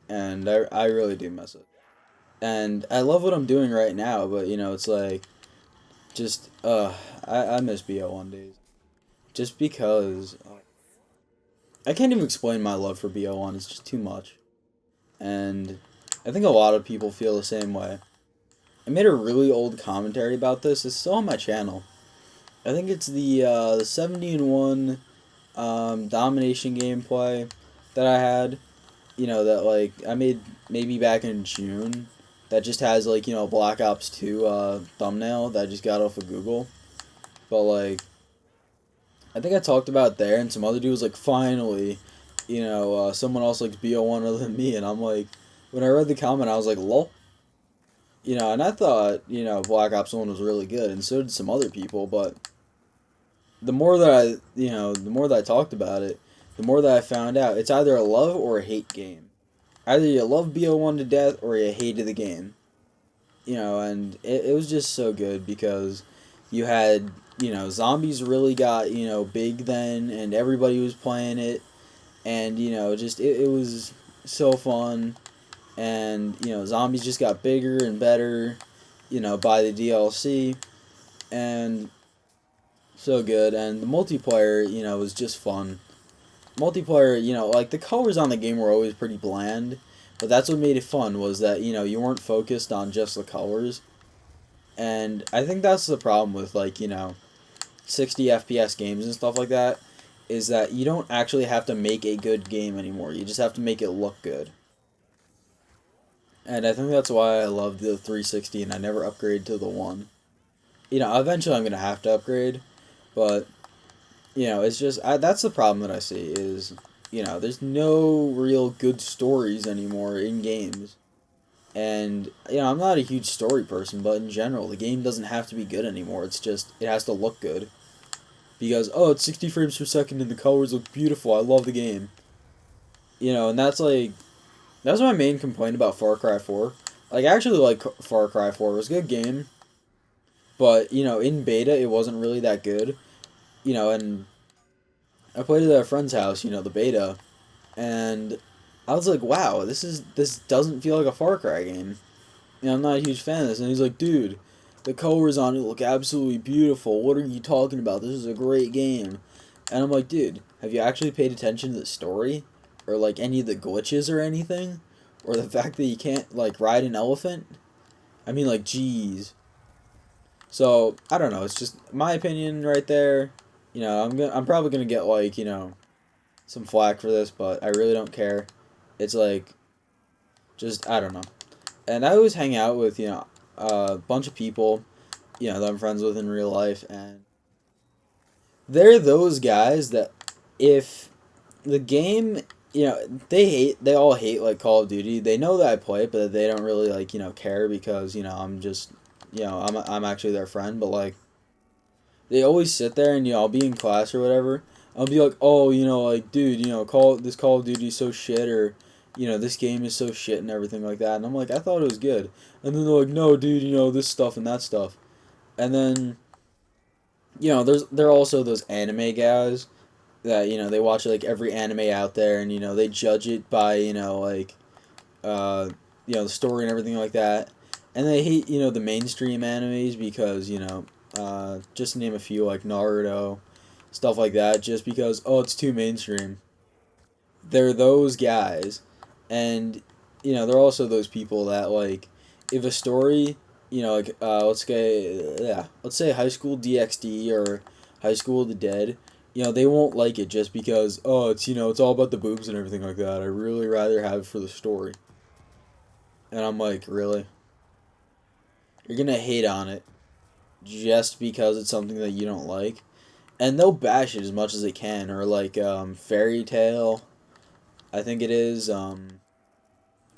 and I really do miss it. And I love what I'm doing right now, but it's like just I miss BO1 days just because I can't even explain my love for BO1. It's just too much, and I think a lot of people feel the same way. I made a really old commentary about this. It's still on my channel. I think it's the 70-1 domination gameplay that I had. That like I made maybe back in June. That just has like Black Ops 2 thumbnail that I just got off of Google. But like I think I talked about it there, and some other dude was like, finally, someone else likes BO1 other than me, and I'm like, when I read the comment, I was like, lol. And I thought Black Ops 1 was really good, and so did some other people. But the more that the more that I talked about it, the more that I found out it's either a love or a hate game. Either you love BO1 to death or you hated the game. And it was just so good because you had, zombies really got, big then, and everybody was playing it, and, just, it was so fun, and, zombies just got bigger and better, by the DLC, and so good, and the multiplayer, was just fun. Multiplayer, like the colors on the game were always pretty bland, but that's what made it fun was that, you weren't focused on just the colors. And I think that's the problem with like, 60 FPS games and stuff like that is that you don't actually have to make a good game anymore. You just have to make it look good. And I think that's why I love the 360 and I never upgrade to the 1. Eventually I'm going to have to upgrade, but it's just that's the problem that I see is there's no real good stories anymore in games. And I'm not a huge story person, but in general, the game doesn't have to be good anymore. It's just it has to look good because oh, it's 60 frames per second and the colors look beautiful. I love the game. And that's my main complaint about Far Cry 4. Like I actually like Far Cry 4. It was a good game, but in beta it wasn't really that good. And I played it at a friend's house, the beta, and I was like, wow, this doesn't feel like a Far Cry game. I'm not a huge fan of this. And he's like, dude, the colors on it look absolutely beautiful. What are you talking about? This is a great game. And I'm like, dude, have you actually paid attention to the story? Or, like, any of the glitches or anything? Or the fact that you can't, like, ride an elephant? I mean, like, jeez. So, I don't know. It's just my opinion right there. I'm probably gonna get, like, some flack for this, but I really don't care. It's like, just, I don't know. And I always hang out with, a bunch of people, that I'm friends with in real life, and they're those guys that if the game, they all hate, like, Call of Duty. They know that I play it, but they don't really, like, care because, I'm just, I'm actually their friend, but, like, they always sit there and, I'll be in class or whatever. I'll be like, oh, like, dude, this Call of Duty is so shit, or, this game is so shit and everything like that. And I'm like, I thought it was good. And then they're like, no, dude, this stuff and that stuff. And then, there are also those anime guys that, they watch, like, every anime out there and, they judge it by, like, uh, the story and everything like that. And they hate, the mainstream animes because, just to name a few, like Naruto, stuff like that, just because, oh, it's too mainstream. They're those guys. And, they're also those people that, like, if a story, like, let's say High School DxD or High School of the Dead, they won't like it just because, oh, it's all about the boobs and everything like that. I really rather have it for the story. And I'm like, really? You're gonna hate on it just because it's something that you don't like? And they'll bash it as much as they can, or like Fairy Tale, I think it is.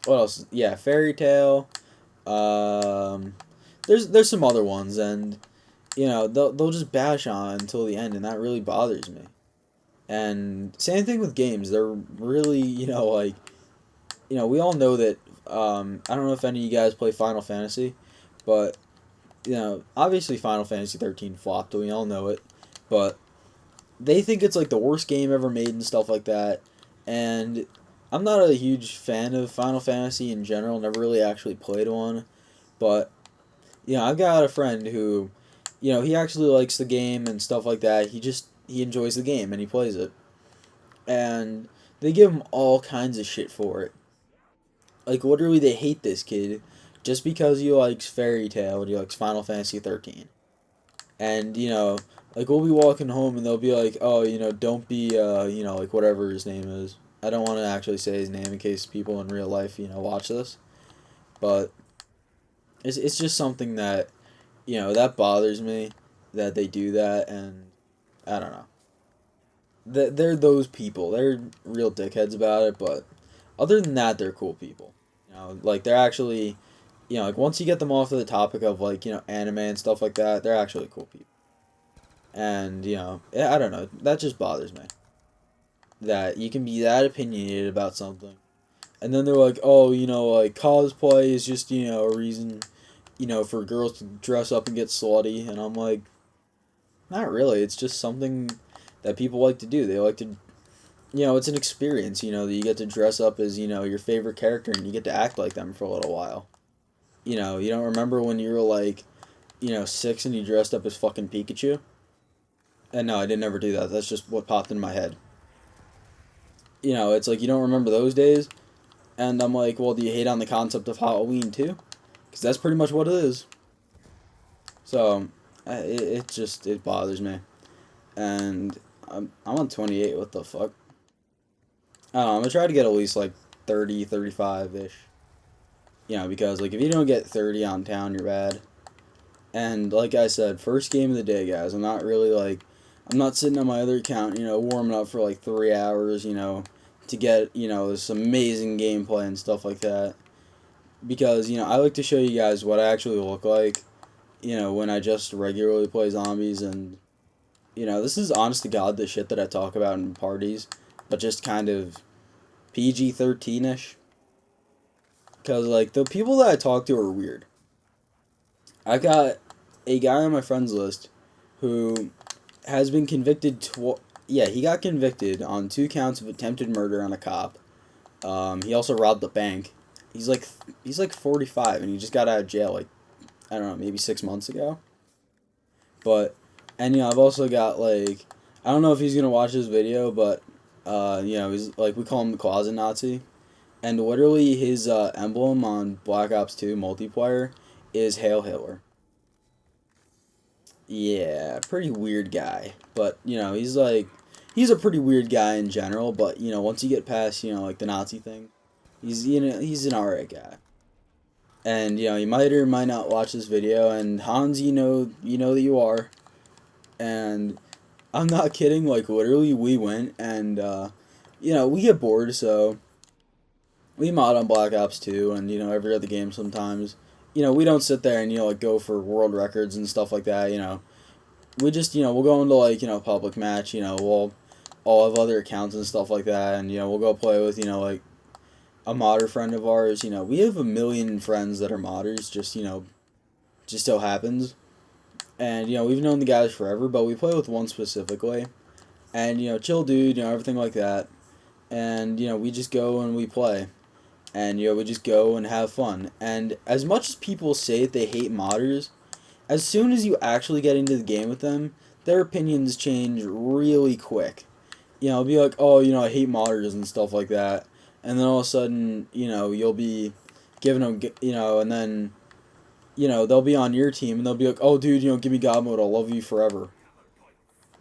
What else? Yeah, Fairy Tale. Um, there's some other ones, and they'll just bash on until the end, and that really bothers me. And same thing with games. They're really like we all know that. I don't know if any of you guys play Final Fantasy, but obviously Final Fantasy 13 flopped. We all know it, but they think it's like the worst game ever made and stuff like that. And I'm not a huge fan of Final Fantasy in general. Never really actually played one, but I've got a friend who, he actually likes the game and stuff like that. He enjoys the game and he plays it, and they give him all kinds of shit for it. Like, literally, they hate this kid just because he likes Fairy Tale and he likes Final Fantasy 13. And, like, we'll be walking home and they'll be like, oh, don't be, like, whatever his name is. I don't want to actually say his name in case people in real life, watch this. But it's just something that, that bothers me that they do that, and I don't know. They're those people. They're real dickheads about it, but other than that, they're cool people. Like, they're actually, like, once you get them off of the topic of, like, anime and stuff like that, they're actually cool people. And, I don't know, that just bothers me. That you can be that opinionated about something. And then they're like, oh, like, cosplay is just, a reason, for girls to dress up and get slutty. And I'm like, not really. It's just something that people like to do. They like to, it's an experience, that you get to dress up as, your favorite character and you get to act like them for a little while. You don't remember when you were, like, 6 and you dressed up as fucking Pikachu? And no, I didn't ever do that. That's just what popped in my head. It's like you don't remember those days. And I'm like, well, do you hate on the concept of Halloween too? Because that's pretty much what it is. So, it bothers me. And I'm on 28, what the fuck? I don't know, I'm gonna try to get at least like 30, 35-ish. Because like if you don't get 30 on town, you're bad. And like I said, first game of the day, guys. I'm not sitting on my other account, warming up for like 3 hours, to get, this amazing gameplay and stuff like that. Because, I like to show you guys what I actually look like, when I just regularly play zombies. And, this is honest to God the shit that I talk about in parties, but just kind of PG-13-ish. Because, like, the people that I talk to are weird. I've got a guy on my friends list who has been convicted yeah, he got convicted on 2 counts of attempted murder on a cop. He also robbed the bank. He's like he's like 45 and he just got out of jail like I don't know, maybe 6 months ago. But and I've also got like I don't know if he's gonna watch this video, but he's like we call him the closet Nazi, and literally his emblem on Black Ops 2 multiplayer is Hail Hitler. Yeah, pretty weird guy, but he's a pretty weird guy in general. But once you get past like the Nazi thing, he's an alright guy. And you might or might not watch this video. And Hans, you know that you are. And I'm not kidding. Like literally, we went and we get bored, so we mod on Black Ops 2 and every other game sometimes. We don't sit there and like go for world records and stuff like that. We just we'll go into like public match. We'll all have other accounts and stuff like that, and we'll go play with like a modder friend of ours. We have a million friends that are modders. Just so happens. And we've known the guys forever, but we play with one specifically, and chill dude, everything like that, and we just go and we play, and we just go and have fun. And as much as people say that they hate modders, as soon as you actually get into the game with them, their opinions change really quick. It'll be like, oh, I hate modders and stuff like that, and then all of a sudden, you'll be giving them, and then they'll be on your team and they'll be like, oh, dude, give me God mode, I'll love you forever.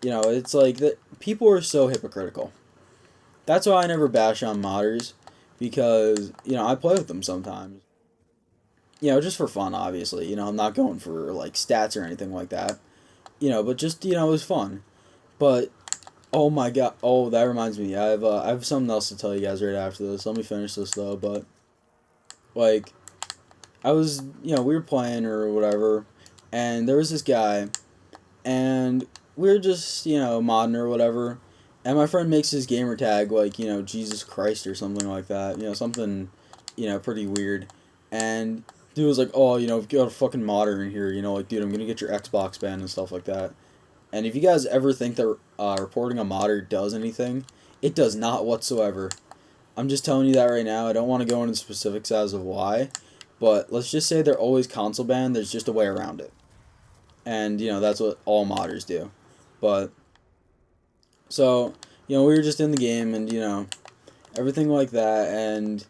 It's like that. People are so hypocritical. That's why I never bash on modders, because I play with them sometimes. Just for fun, obviously. I'm not going for like stats or anything like that. But just it was fun. But oh my god, oh that reminds me, I have something else to tell you guys right after this. Let me finish this though. But like I was, we were playing or whatever, and there was this guy, and we were just, modding or whatever, and my friend makes his gamer tag like, Jesus Christ or something like that, something, pretty weird, and dude was like, oh, if you got a fucking modder in here, like, dude, I'm gonna get your Xbox banned and stuff like that, and if you guys ever think that reporting a modder does anything, it does not whatsoever. I'm just telling you that right now. I don't want to go into specifics as of why, but let's just say they're always console banned. There's just a way around it. And, that's what all modders do. But, so, we were just in the game and, everything like that. And,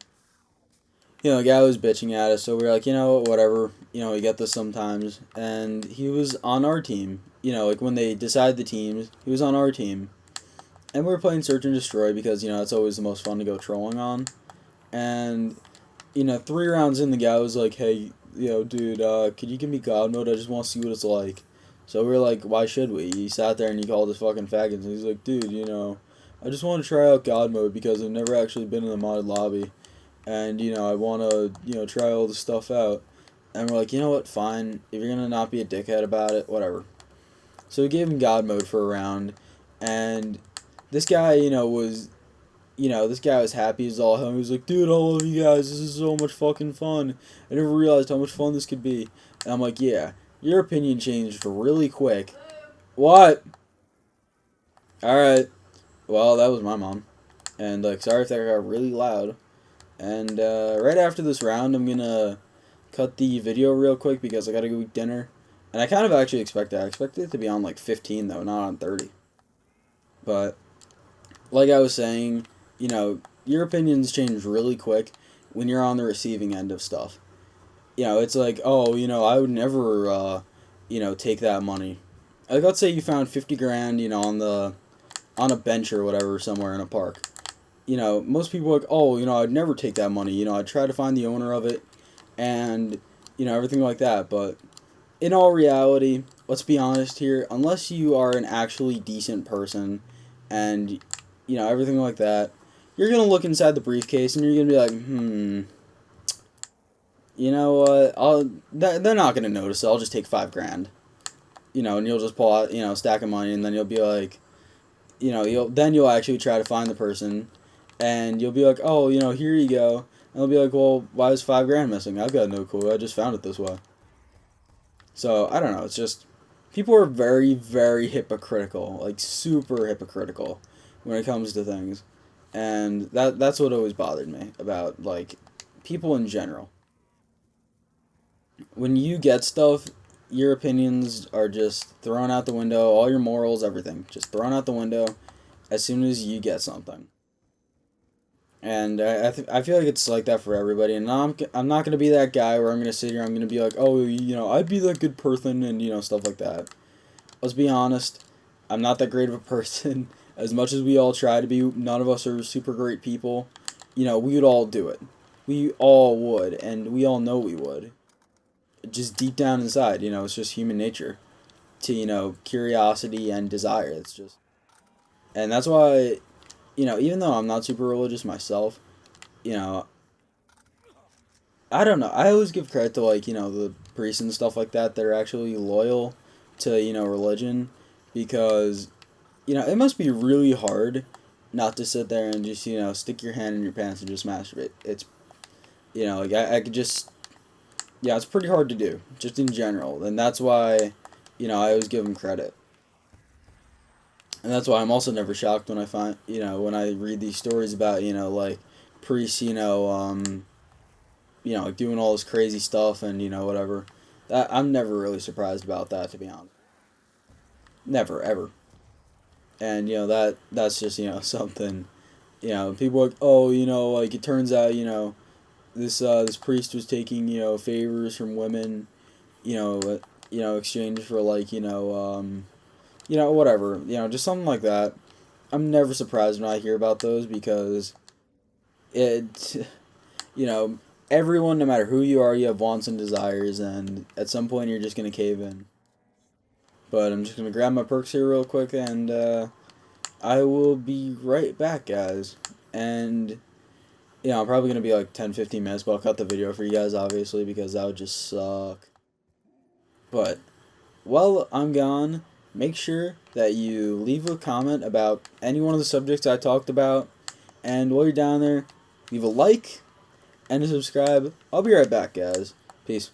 the guy was bitching at us. So we were like, whatever. We get this sometimes. And he was on our team. Like when they decide the teams, he was on our team. And we were playing Search and Destroy because, it's always the most fun to go trolling on. And 3 rounds in, the guy was like, hey, dude, could you give me God mode? I just want to see what it's like. So we were like, why should we? He sat there and he called us fucking faggots. And he's like, dude, I just want to try out God mode because I've never actually been in the modded lobby. And, I want to, try all this stuff out. And we're like, you know what, fine. If you're going to not be a dickhead about it, whatever. So we gave him God mode for a round. And this guy, this guy was happy as all hell. He was like, dude, I love you guys. This is so much fucking fun. I never realized how much fun this could be. And I'm like, yeah, your opinion changed really quick. What? Alright. Well, that was my mom. And, sorry if that got really loud. And, right after this round, I'm gonna cut the video real quick because I gotta go eat dinner. And I kind of actually expect that. I expected it to be on, 15, though, not on 30. But, like I was saying, your opinions change really quick when you're on the receiving end of stuff. It's like, oh, I would never, take that money. Like, let's say you found 50 grand, on a bench or whatever somewhere in a park. Most people are like, oh, I'd never take that money. I'd try to find the owner of it and, everything like that. But in all reality, let's be honest here, unless you are an actually decent person and, everything like that, you're going to look inside the briefcase and you're going to be like, you know what, they're not going to notice it. I'll just take 5 grand. And you'll just pull out, a stack of money, and then you'll be like, you'll actually try to find the person, and you'll be like, oh, here you go. And they'll be like, well, why is 5 grand missing? I've got no clue. I just found it this way. So, I don't know. It's just, people are very, very hypocritical, like super hypocritical when it comes to things. And that's what always bothered me about like people in general. When you get stuff, your opinions are just thrown out the window, all your morals, everything, just thrown out the window as soon as you get something. And I feel like it's like that for everybody. And I'm not going to be that guy where I'm going to sit here, I'm going to be like, oh, I'd be that good person and, stuff like that. Let's be honest, I'm not that great of a person. As much as we all try to be, none of us are super great people. We would all do it. We all would, and we all know we would. Just deep down inside, it's just human nature to, curiosity and desire. It's just, and that's why, even though I'm not super religious myself, you know, I don't know. I always give credit to like the priests and stuff like that that are actually loyal to religion, because it must be really hard not to sit there and just stick your hand in your pants and just masturbate. It's like I could just yeah, it's pretty hard to do just in general, and that's why I always give them credit, and that's why I'm also never shocked when I find when I read these stories about like priests like doing all this crazy stuff and whatever. That I'm never really surprised about that, to be honest. Never ever. And that's just something. People are like, oh, like it turns out this priest was taking favors from women, exchange for like whatever, just something like that. I'm never surprised when I hear about those because it you know, everyone, no matter who you are, you have wants and desires, and at some point you're just gonna cave in. But I'm just gonna grab my perks here real quick, and I will be right back, guys. And I'm probably gonna be like 10, 15 minutes, but I'll cut the video for you guys, obviously, because that would just suck. But while I'm gone, make sure that you leave a comment about any one of the subjects I talked about, and while you're down there, leave a like and a subscribe. I'll be right back, guys. Peace.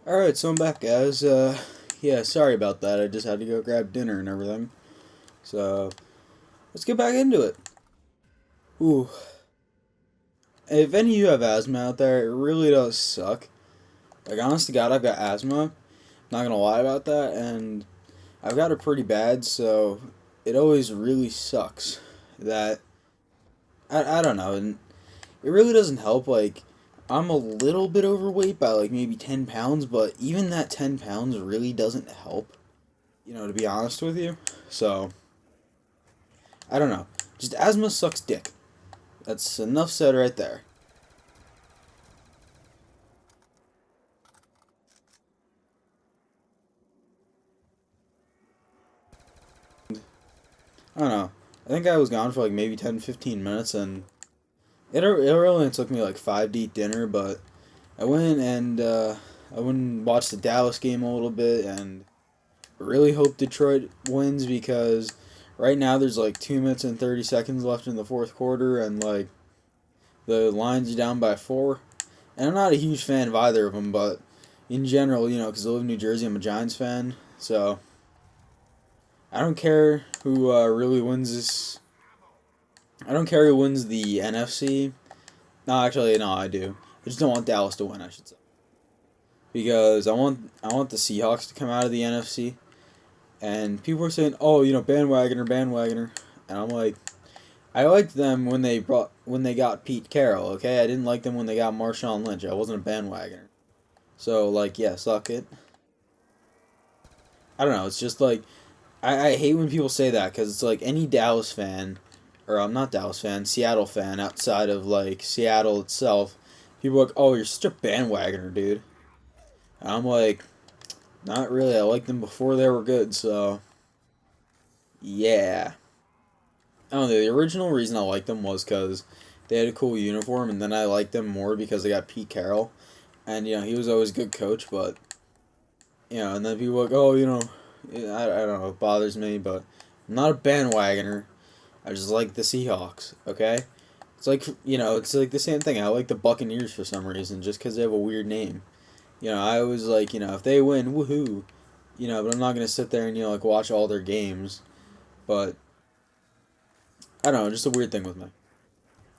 Alright, so I'm back, guys. Yeah, sorry about that. I just had to go grab dinner and everything. So, let's get back into it. Ooh. If any of you have asthma out there, it really does suck. Like, honest to God, I've got asthma. Not gonna lie about that, and I've got it pretty bad, so it always really sucks that I don't know, and it really doesn't help. Like, I'm a little bit overweight by like maybe 10 pounds, but even that 10 pounds really doesn't help, to be honest with you. So, I don't know. Just asthma sucks dick. That's enough said right there. I don't know. I think I was gone for like maybe 10, 15 minutes, and it really only took me like 5 to eat dinner, but I went and watched the Dallas game a little bit, and really hope Detroit wins because right now there's like 2 minutes and 30 seconds left in the fourth quarter, and like the Lions are down by 4. And I'm not a huge fan of either of them, but in general, because I live in New Jersey, I'm a Giants fan, so I don't care who really wins this. I don't care who wins the NFC. No, actually, no, I do. I just don't want Dallas to win, I should say, because I want the Seahawks to come out of the NFC. And people are saying, "Oh, bandwagoner, bandwagoner," and I'm like, I liked them when they got Pete Carroll. Okay, I didn't like them when they got Marshawn Lynch. I wasn't a bandwagoner. So like, yeah, suck it. I don't know. It's just like I hate when people say that because it's like any Dallas fan, or I'm not Dallas fan, Seattle fan outside of like Seattle itself. People are like, "Oh, you're such a bandwagoner, dude." And I'm like, not really. I liked them before they were good. So yeah. I don't know. The original reason I liked them was because they had a cool uniform, and then I liked them more because they got Pete Carroll, and he was always a good coach. But and then people were like, "Oh, I don't know, it bothers me, but I'm not a bandwagoner. I just like the Seahawks." Okay, it's like the same thing. I like the Buccaneers for some reason, just because they have a weird name. I always like if they win, woohoo. But I'm not gonna sit there and like watch all their games. But I don't know, just a weird thing with me.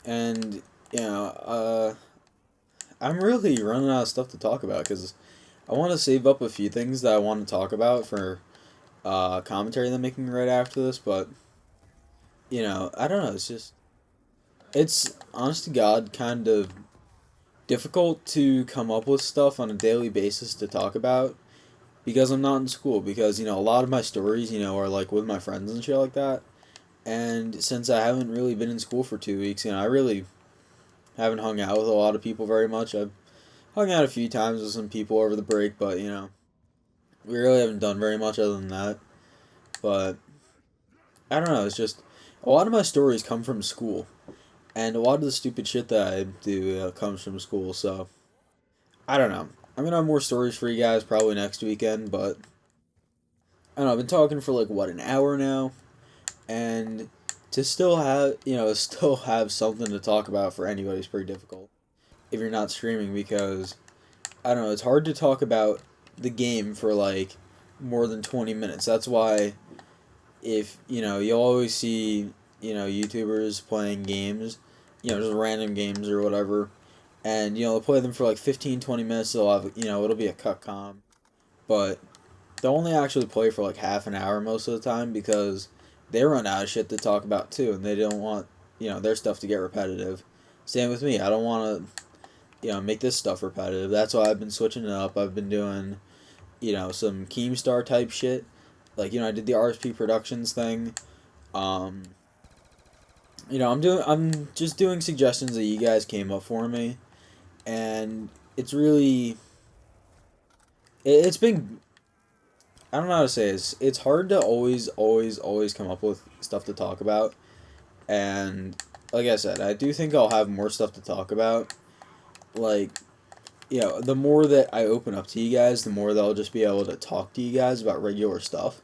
And you know, uh, I'm really running out of stuff to talk about because I want to save up a few things that I want to talk about for commentary that I'm making right after this. But I don't know. It's honest to God kind of difficult to come up with stuff on a daily basis to talk about because I'm not in school. Because a lot of my stories are like with my friends and shit like that. And since I haven't really been in school for 2 weeks, I really haven't hung out with a lot of people very much. I've hung out a few times with some people over the break, but we really haven't done very much other than that. But I don't know. It's just a lot of my stories come from school, and a lot of the stupid shit that I do comes from school. So I don't know. I'm gonna have more stories for you guys probably next weekend, but I don't know. I've been talking for like what, an hour now, and to still have still have something to talk about for anybody is pretty difficult if you're not streaming because I don't know, it's hard to talk about the game for like more than 20 minutes. That's why if, you'll always see, YouTubers playing games, just random games or whatever, and, they'll play them for like 15, 20 minutes, they'll have, it'll be a cut com, but they'll only actually play for like half an hour most of the time because they run out of shit to talk about too, and they don't want, their stuff to get repetitive. Same with me. I don't want to make this stuff repetitive. That's why I've been switching it up. I've been doing, some Keemstar type shit. Like, I did the RSP Productions thing. Um, I'm just doing suggestions that you guys came up for me. And it's really, it's been, I don't know how to say this. It's hard to always, always, always come up with stuff to talk about. And like I said, I do think I'll have more stuff to talk about. Like, the more that I open up to you guys, the more that I'll just be able to talk to you guys about regular stuff.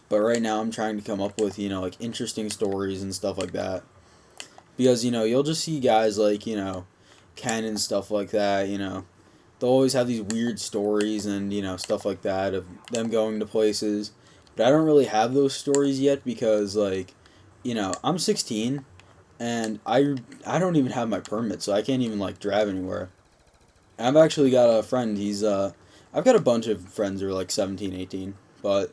But right now, I'm trying to come up with, like interesting stories and stuff like that. Because, you'll just see guys like, Ken and stuff like that, they'll always have these weird stories and stuff like that of them going to places. But I don't really have those stories yet because like, I'm 16 and I don't even have my permit, so I can't even like drive anywhere. I've actually got a friend. I've got a bunch of friends who are like 17, 18, but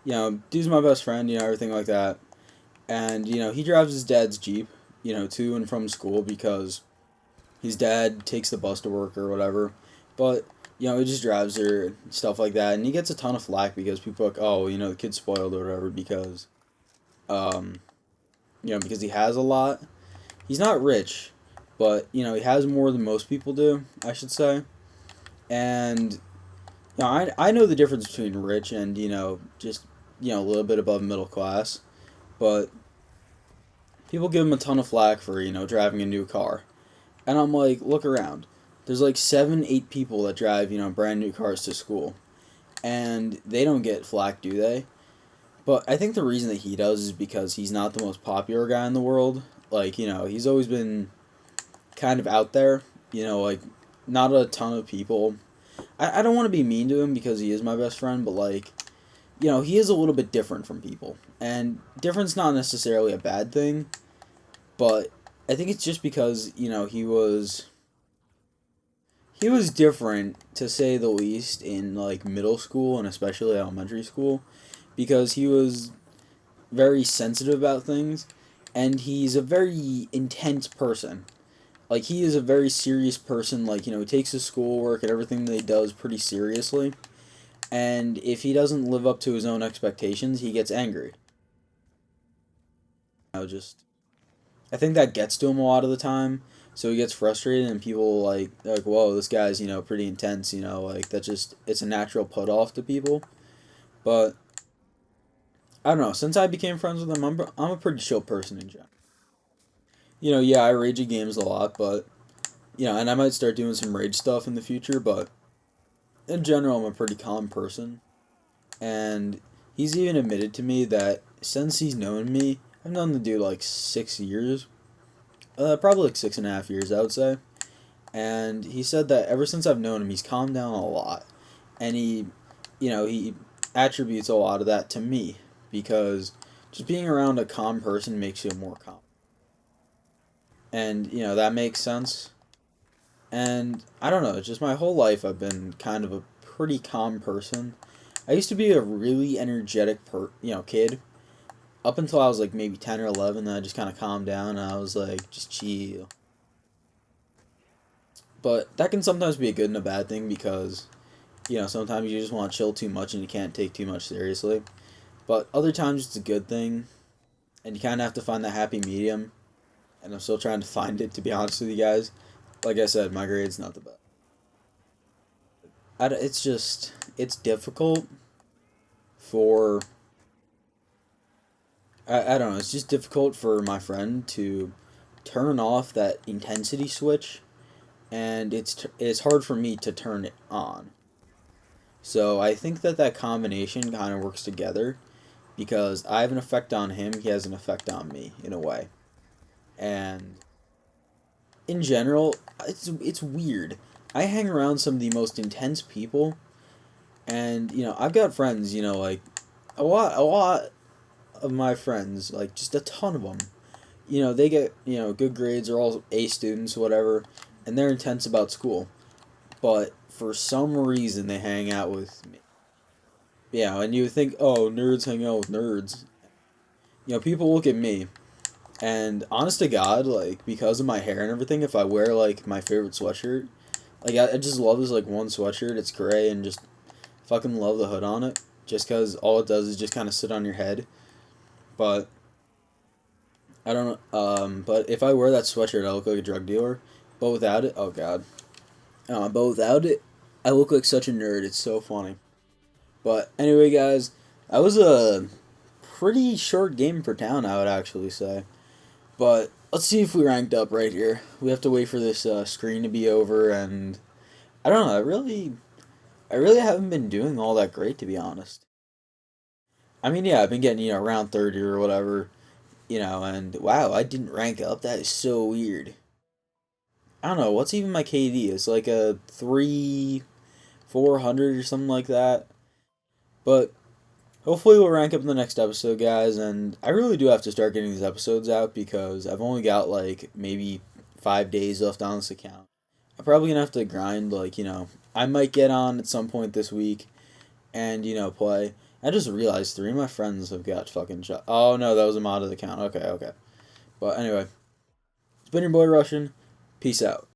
dude's my best friend. Everything like that, and he drives his dad's Jeep. To and from school because his dad takes the bus to work or whatever. But he just drives her and stuff like that, and he gets a ton of flack because people are like, oh, the kid's spoiled or whatever because, um, because he has a lot. He's not rich, but he has more than most people do, I should say. And I know the difference between rich and just a little bit above middle class, but people give him a ton of flack for driving a new car. And I'm like, look around. There's like 7, 8 people that drive, brand new cars to school. And they don't get flack, do they? But I think the reason that he does is because he's not the most popular guy in the world. Like, he's always been kind of out there. Like, not a ton of people. I don't want to be mean to him because he is my best friend, but like, he is a little bit different from people. And different's not necessarily a bad thing, but I think it's just because, he was different to say the least in like middle school and especially elementary school because he was very sensitive about things and he's a very intense person. Like he is a very serious person, like, he takes his schoolwork and everything that he does pretty seriously. And if he doesn't live up to his own expectations, he gets angry. Just I think that gets to him a lot of the time. So he gets frustrated, and people like, whoa, this guy's pretty intense. Like that just it's a natural put off to people. But I don't know. Since I became friends with him, I'm a pretty chill person in general. Yeah, I rage at games a lot, but and I might start doing some rage stuff in the future. But in general, I'm a pretty calm person, and he's even admitted to me that since he's known me, I've known the dude like 6 years, probably like 6.5 years, I would say. And he said that ever since I've known him, he's calmed down a lot, and he attributes a lot of that to me because just being around a calm person makes you more calm, and that makes sense. And I don't know, just my whole life I've been kind of a pretty calm person. I used to be a really energetic kid up until I was like maybe 10 or 11. Then I just kind of calmed down and I was like just chill. But that can sometimes be a good and a bad thing because sometimes you just want to chill too much and you can't take too much seriously. But other times it's a good thing, and you kind of have to find that happy medium. And I'm still trying to find it, to be honest with you guys. Like I said, my grade's not the best. It's just it's difficult for I don't know. It's just difficult for my friend to turn off that intensity switch, and it's hard for me to turn it on. So I think that combination kind of works together because I have an effect on him, he has an effect on me in a way. And in general, it's weird. I hang around some of the most intense people, and I've got friends, like a lot of my friends, like just a ton of them. They get good grades, are all A students, whatever, and they're intense about school. But for some reason, they hang out with me. Yeah, and you would think, oh, nerds hang out with nerds. People look at me, and honest to God, like, because of my hair and everything, if I wear, like, my favorite sweatshirt, like, I just love this, like, one sweatshirt, it's gray, and just fucking love the hood on it, just because all it does is just kind of sit on your head, but, I don't know, but if I wear that sweatshirt, I look like a drug dealer, but without it, oh God, but without it, I look like such a nerd, it's so funny. But, anyway, guys, that was a pretty short game for town, I would actually say. But let's see if we ranked up right here. We have to wait for this screen to be over, and I don't know. I really haven't been doing all that great, to be honest. I mean, yeah, I've been getting around 30 or whatever, and wow, I didn't rank up. That is so weird. I don't know, what's even my KD? It's like a 400 or something like that. But hopefully we'll rank up in the next episode, guys, and I really do have to start getting these episodes out because I've only got like maybe 5 days left on this account. I'm probably gonna have to grind, like, I might get on at some point this week and, play. I just realized 3 of my friends have got fucking shot. Oh no, that was a modded account. Okay, okay. But anyway, it's been your boy Russian. Peace out.